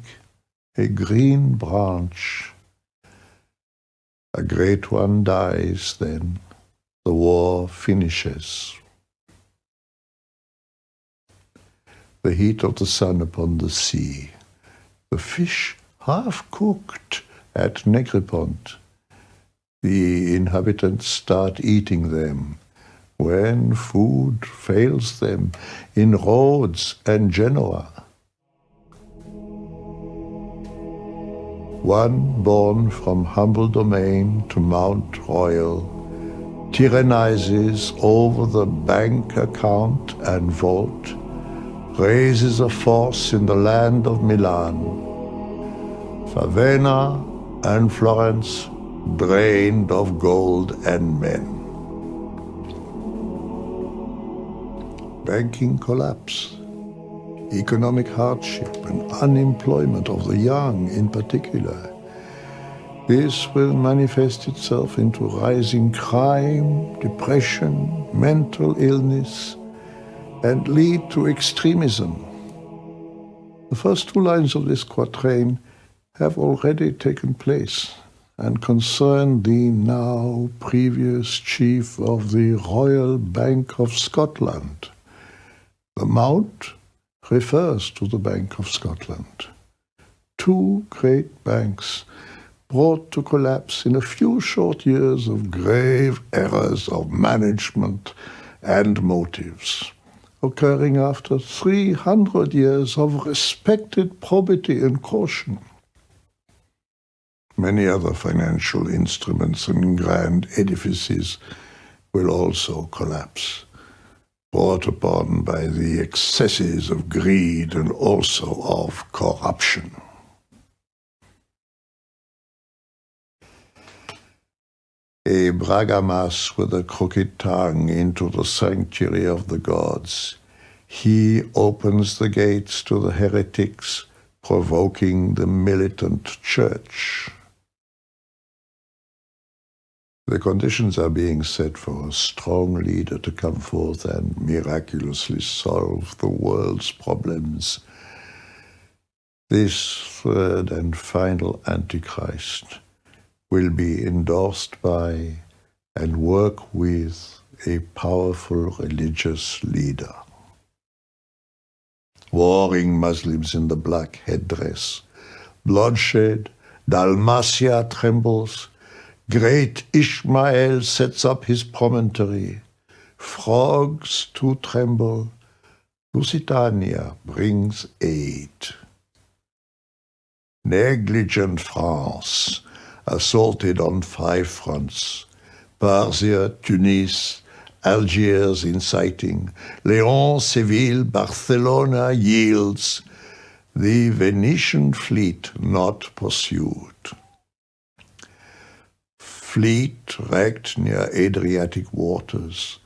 a green branch. A great one dies then, the war finishes. The heat of the sun upon the sea, the fish half cooked at Negrepont. The inhabitants start eating them when food fails them in Rhodes and Genoa. One born from humble domain to Mount Royal tyrannizes over the bank account and vault, raises a force in the land of Milan. Ravenna and Florence drained of gold and men. Banking collapse, economic hardship and unemployment of the young in particular. This will manifest itself into rising crime, depression, mental illness, and lead to extremism. The first 2 lines of this quatrain have already taken place and concern the now previous chief of the Royal Bank of Scotland. The Mount refers to the Bank of Scotland. 2 great banks brought to collapse in a few short years of grave errors of management and motives, occurring after 300 years of respected probity and caution. Many other financial instruments and grand edifices will also collapse, brought upon by the excesses of greed and also of corruption. A bragamas with a crooked tongue into the sanctuary of the gods. He opens the gates to the heretics, provoking the militant church. The conditions are being set for a strong leader to come forth and miraculously solve the world's problems. This third and final Antichrist will be endorsed by and work with a powerful religious leader. warring Muslims in the black headdress. Bloodshed, Dalmatia trembles, great Ishmael sets up his promontory. Frogs too tremble, Lusitania brings aid. Negligent France, assaulted on 5 fronts. Persia, Tunis, Algiers inciting. Leon, Seville, Barcelona yields. The Venetian fleet not pursued. Fleet wrecked near Adriatic waters.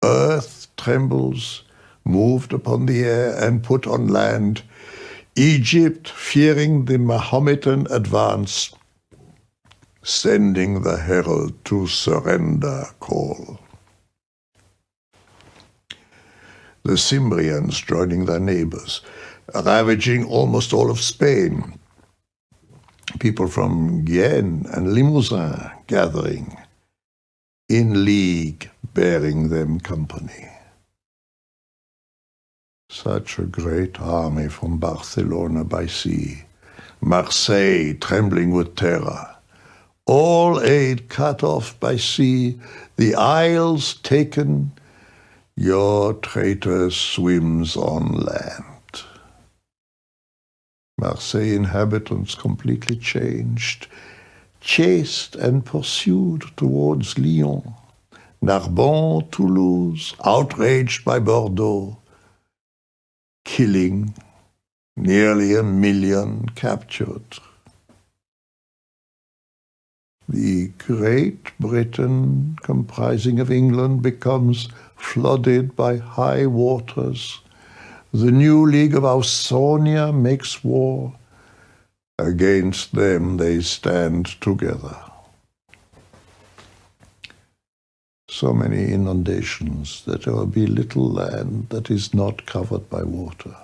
Earth trembles, moved upon the air and put on land. Egypt, fearing the Mahometan advance, sending the herald to surrender call. The Cimbrians joining their neighbors, ravaging almost all of Spain. People from Guyenne and Limousin gathering, in league bearing them company. Such a great army from Barcelona by sea, Marseille trembling with terror, all aid cut off by sea, the isles taken, your traitor swims on land. Marseille inhabitants completely changed, chased and pursued towards Lyon. Narbonne, Toulouse, outraged by Bordeaux, killing nearly 1 million captured. The Great Britain, comprising of England, becomes flooded by high waters. The new League of Ausonia makes war. Against them they stand together. So many inundations that there will be little land that is not covered by water.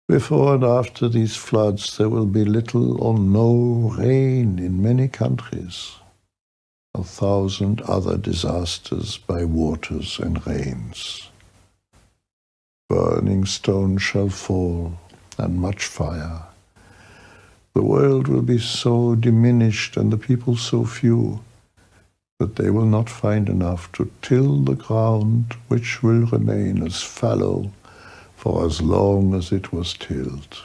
Before and after these floods, there will be little or no rain in many countries. 1,000 other disasters by waters and rains. Burning stones shall fall, and much fire. The world will be so diminished and the people so few that they will not find enough to till the ground, which will remain as fallow for as long as it was tilled.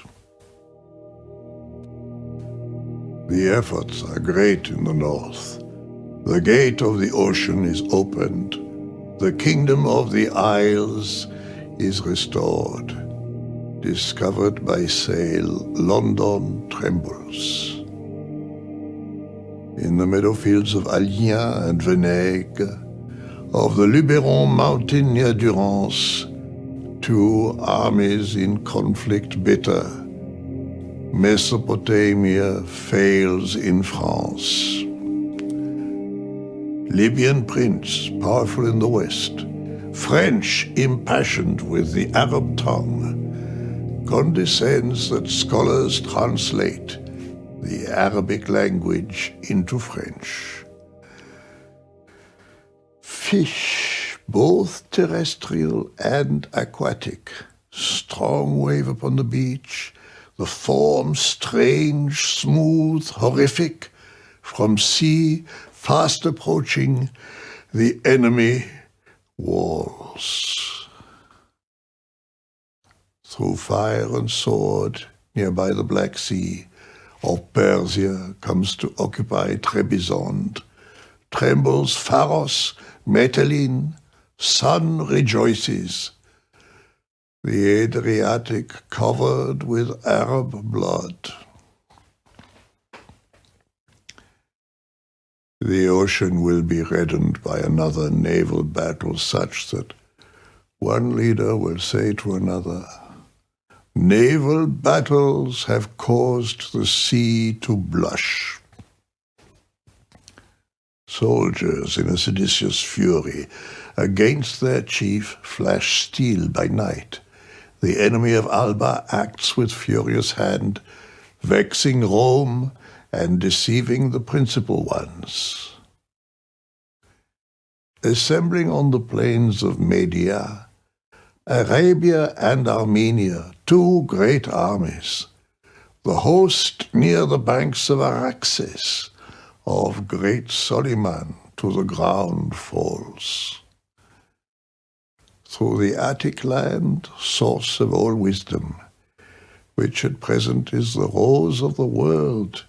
The efforts are great in the north. The gate of the ocean is opened. The kingdom of the isles is restored. Discovered by sail, London trembles. In the meadowfields of Amiens and Venègue, of the Luberon mountain near Durance, 2 armies in conflict bitter. Mesopotamia fails in France. Libyan prince, powerful in the west, French impassioned with the Arab tongue, condescends that scholars translate the Arabic language into French. Fish, both terrestrial and aquatic, strong wave upon the beach, the form strange, smooth, horrific, from sea fast approaching, the enemy walls. Through fire and sword, nearby the Black Sea, of Persia comes to occupy Trebizond. Trembles Pharos, Metellin, sun rejoices. The Adriatic covered with Arab blood. The ocean will be reddened by another naval battle such that one leader will say to another, "Naval battles have caused the sea to blush." Soldiers in a seditious fury against their chief flash steel by night. The enemy of Alba acts with furious hand, vexing Rome and deceiving the principal ones. Assembling on the plains of Media, Arabia and Armenia, two great armies. The host near the banks of Araxes, of great Soliman, to the ground falls. Through the Attic land, source of all wisdom, which at present is the rose of the world,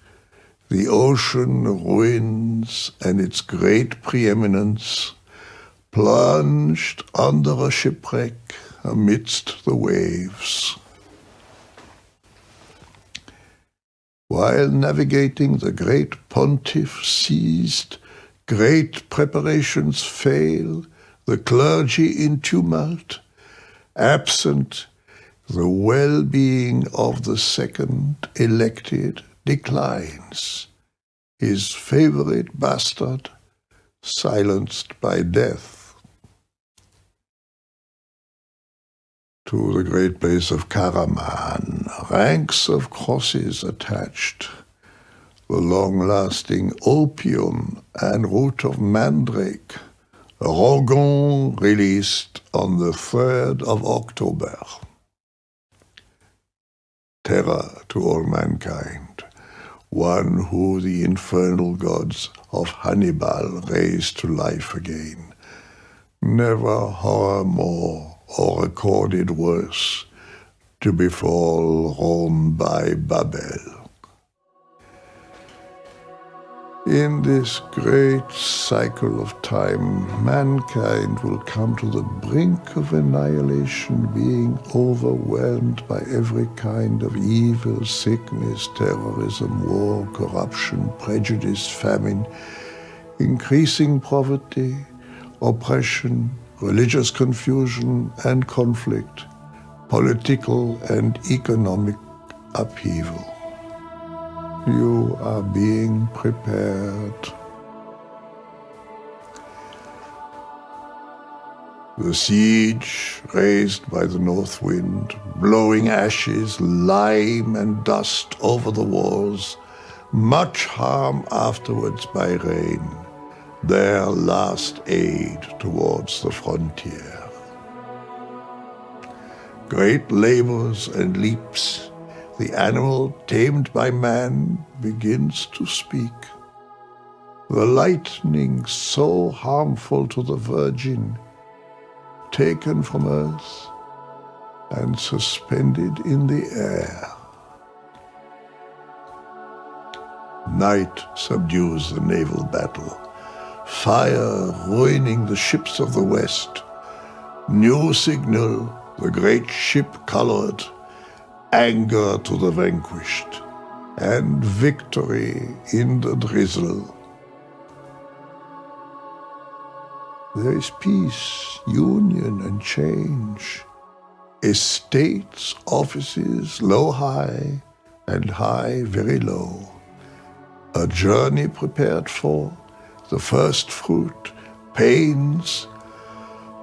the ocean ruins and its great preeminence, plunged under a shipwreck amidst the waves. While navigating the great pontiff ceased, great preparations fail, the clergy in tumult, absent the well-being of the second elected declines, his favorite bastard silenced by death. To the great place of Karaman, ranks of crosses attached, the long-lasting opium and root of mandrake, Rogon released on the 3rd of October. Terror to all mankind, one who the infernal gods of Hannibal raised to life again. Never horror more or recorded worse to befall Rome by Babel. In this great cycle of time, mankind will come to the brink of annihilation, being overwhelmed by every kind of evil, sickness, terrorism, war, corruption, prejudice, famine, increasing poverty, oppression, religious confusion and conflict, political and economic upheaval. You are being prepared. The siege raised by the north wind, blowing ashes, lime and dust over the walls, much harm afterwards by rain, their last aid towards the frontier. Great labors and leaps, the animal tamed by man begins to speak. The lightning so harmful to the virgin, taken from earth and suspended in the air. Night subdues the naval battle, fire ruining the ships of the west. New signal, the great ship colored, anger to the vanquished, and victory in the drizzle. There is peace, union, and change. Estates, offices, low high, and high very low. A journey prepared for, the first fruit, pains,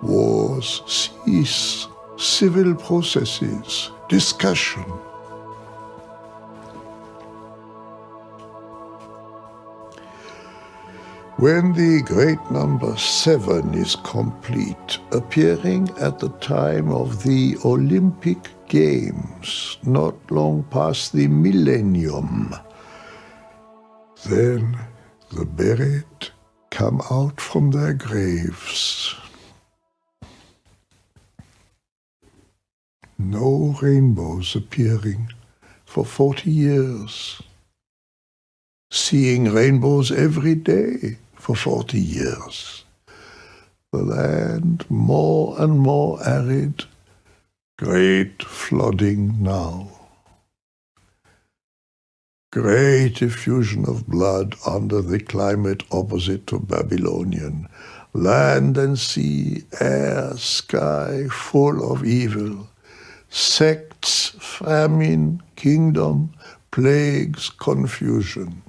wars cease, civil processes, discussion. When the great number 7 is complete, appearing at the time of the Olympic Games, not long past the millennium, then the buried come out from their graves. No rainbows appearing for 40 years. Seeing rainbows every day for 40 years. The land more and more arid, great flooding now. Great effusion of blood under the climate opposite to Babylonian. Land and sea, air, sky, full of evil. Sects, famine, kingdom, plagues, confusion.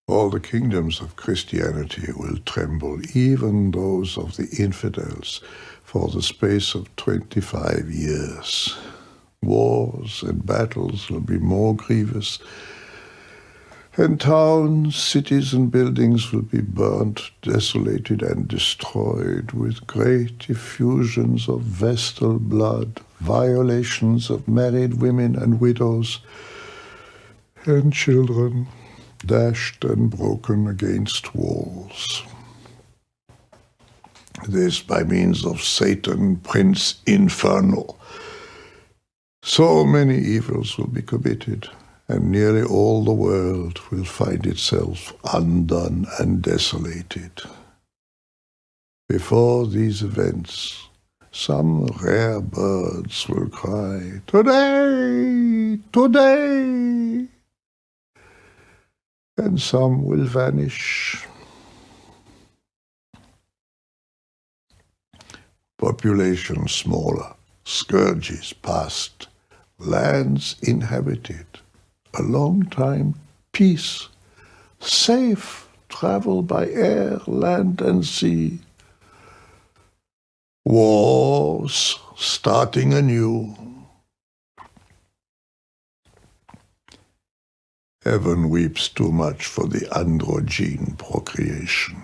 All the kingdoms of Christianity will tremble, even those of the infidels, for the space of 25 years. Wars and battles will be more grievous, And towns, cities, and buildings will be burnt, desolated, and destroyed with great effusions of vestal blood, violations of married women and widows, and children dashed and broken against walls. This by means of Satan, Prince Infernal. So many evils will be committed, and nearly all the world will find itself undone and desolated. Before these events, some rare birds will cry, "Today! Today!" And some will vanish. Population smaller, scourges past, lands inhabited, a long time peace, safe travel by air, land, and sea. Wars starting anew. Heaven weeps too much for the androgyne procreation.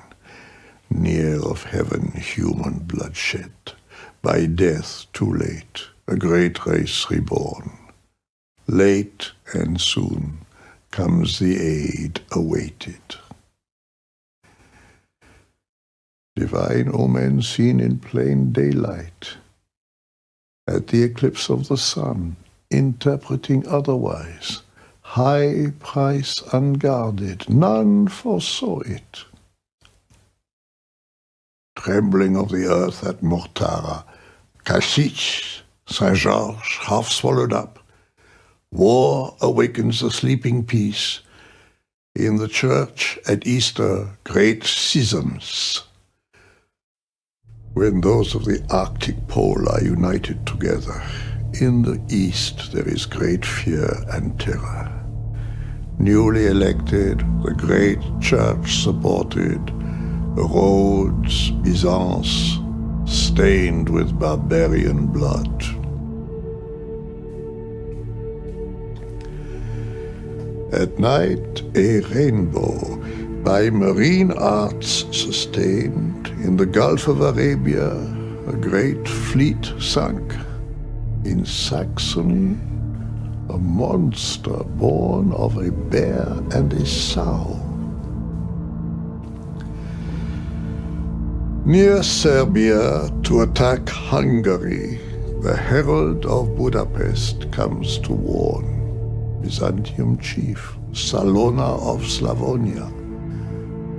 Near of heaven human bloodshed, by death too late, a great race reborn. Late and soon comes the aid awaited. Divine omen seen in plain daylight, at the eclipse of the sun, interpreting otherwise, high price unguarded, none foresaw it. Trembling of the earth at Mortara, Cassis, Saint-Georges half swallowed up. War awakens the sleeping peace. In the church at Easter, great schisms. When those of the Arctic pole are united together, in the East there is great fear and terror. Newly elected, the great church supported, Rhodes, Byzance, stained with barbarian blood. At night, a rainbow, by marine arts sustained, in the Gulf of Arabia, a great fleet sunk. In Saxony, a monster born of a bear and a sow. Near Serbia, to attack Hungary, the herald of Budapest comes to warn. Byzantium chief, Salona of Slavonia,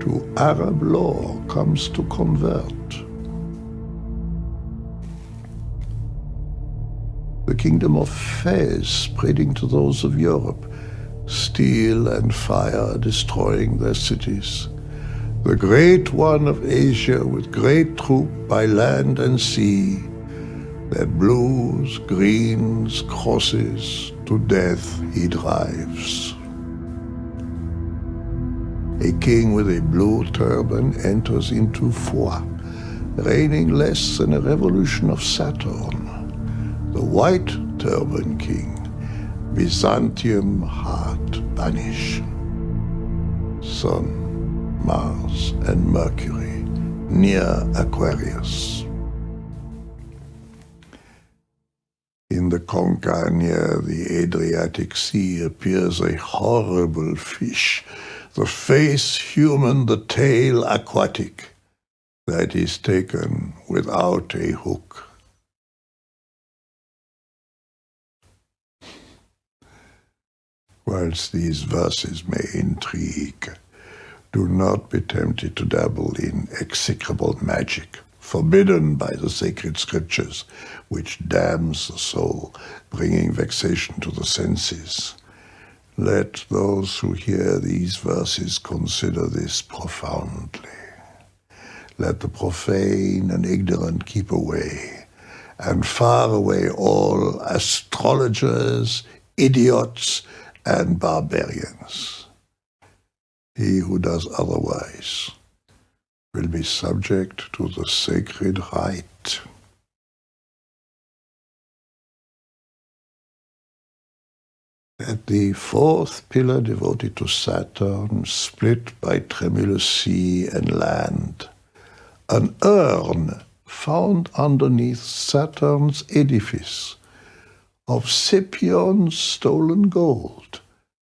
to Arab law comes to convert. The kingdom of Fez spreading to those of Europe, steel and fire destroying their cities. The great one of Asia with great troop by land and sea, that blues, greens, crosses, to death he drives. A king with a blue turban enters into Foix, reigning less than a revolution of Saturn. The white turban king, Byzantium heart banish. Sun, Mars, and Mercury, near Aquarius. In the Conca near the Adriatic Sea appears a horrible fish, the face human, the tail aquatic, that is taken without a hook. Whilst these verses may intrigue, do not be tempted to dabble in execrable magic, forbidden by the sacred scriptures, which damns the soul, bringing vexation to the senses. Let those who hear these verses consider this profoundly. Let the profane and ignorant keep away, and far away all astrologers, idiots, and barbarians. He who does otherwise will be subject to the sacred rite. At the fourth pillar devoted to Saturn, split by tremulous sea and land, an urn found underneath Saturn's edifice of Scipion's stolen gold,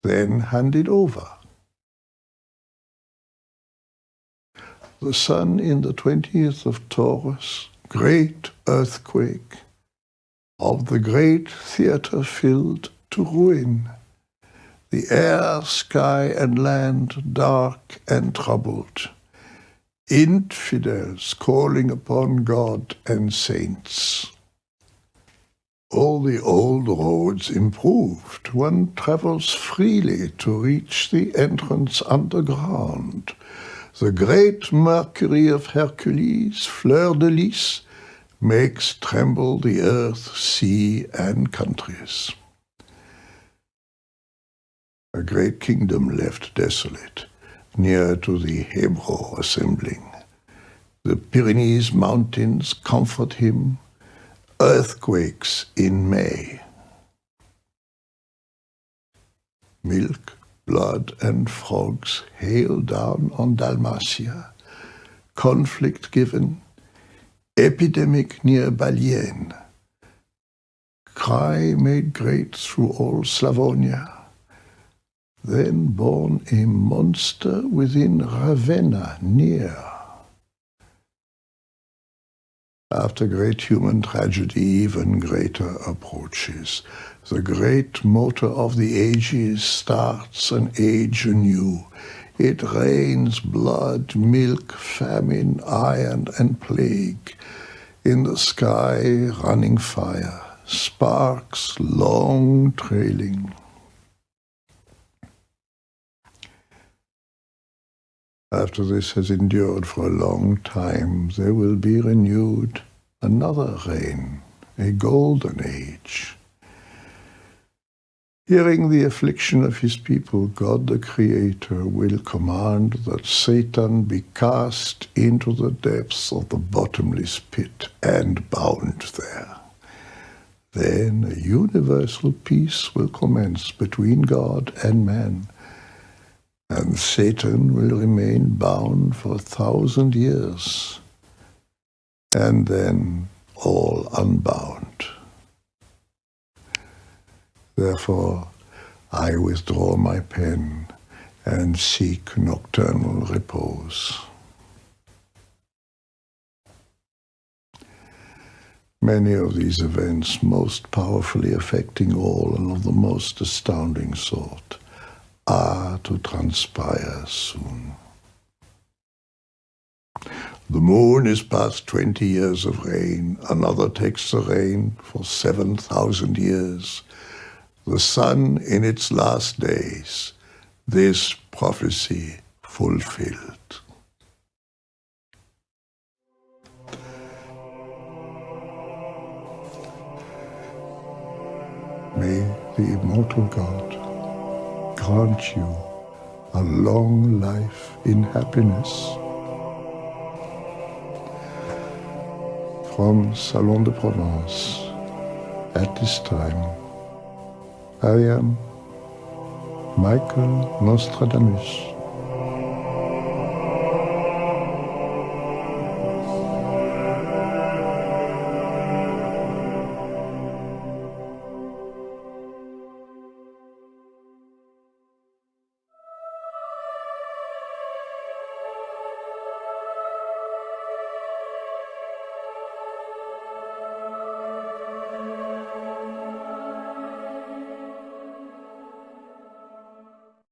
then handed over. The sun in the 20th of Taurus, great earthquake, of the great theatre filled to ruin, the air, sky, and land dark and troubled, infidels calling upon God and saints. All the old roads improved. One travels freely to reach the entrance underground. The great Mercury of Hercules, fleur-de-lis, makes tremble the earth, sea, and countries. A great kingdom left desolate, near to the Hebrew assembling. The Pyrenees mountains comfort him, earthquakes in May. Milk, blood, and frogs hail down on Dalmatia, conflict given, epidemic near Baliene, cry made great through all Slavonia, then born a monster within Ravenna near. After great human tragedy, even greater approaches. The great motor of the ages starts an age anew. It rains blood, milk, famine, iron, and plague. In the sky, running fire, sparks long trailing. After this has endured for a long time, there will be renewed another reign, a golden age. Hearing the affliction of his people, God the Creator will command that Satan be cast into the depths of the bottomless pit and bound there. Then a universal peace will commence between God and man, and Satan will remain bound for 1,000 years, and then all unbound. Therefore, I withdraw my pen and seek nocturnal repose. Many of these events, most powerfully affecting all and of the most astounding sort, are to transpire soon. The moon is past 20 years of reign. Another takes the reign for 7,000 years. The sun in its last days, this prophecy fulfilled. May the immortal God grant you a long life in happiness. From Salon de Provence, at this time, I am Michael Nostradamus.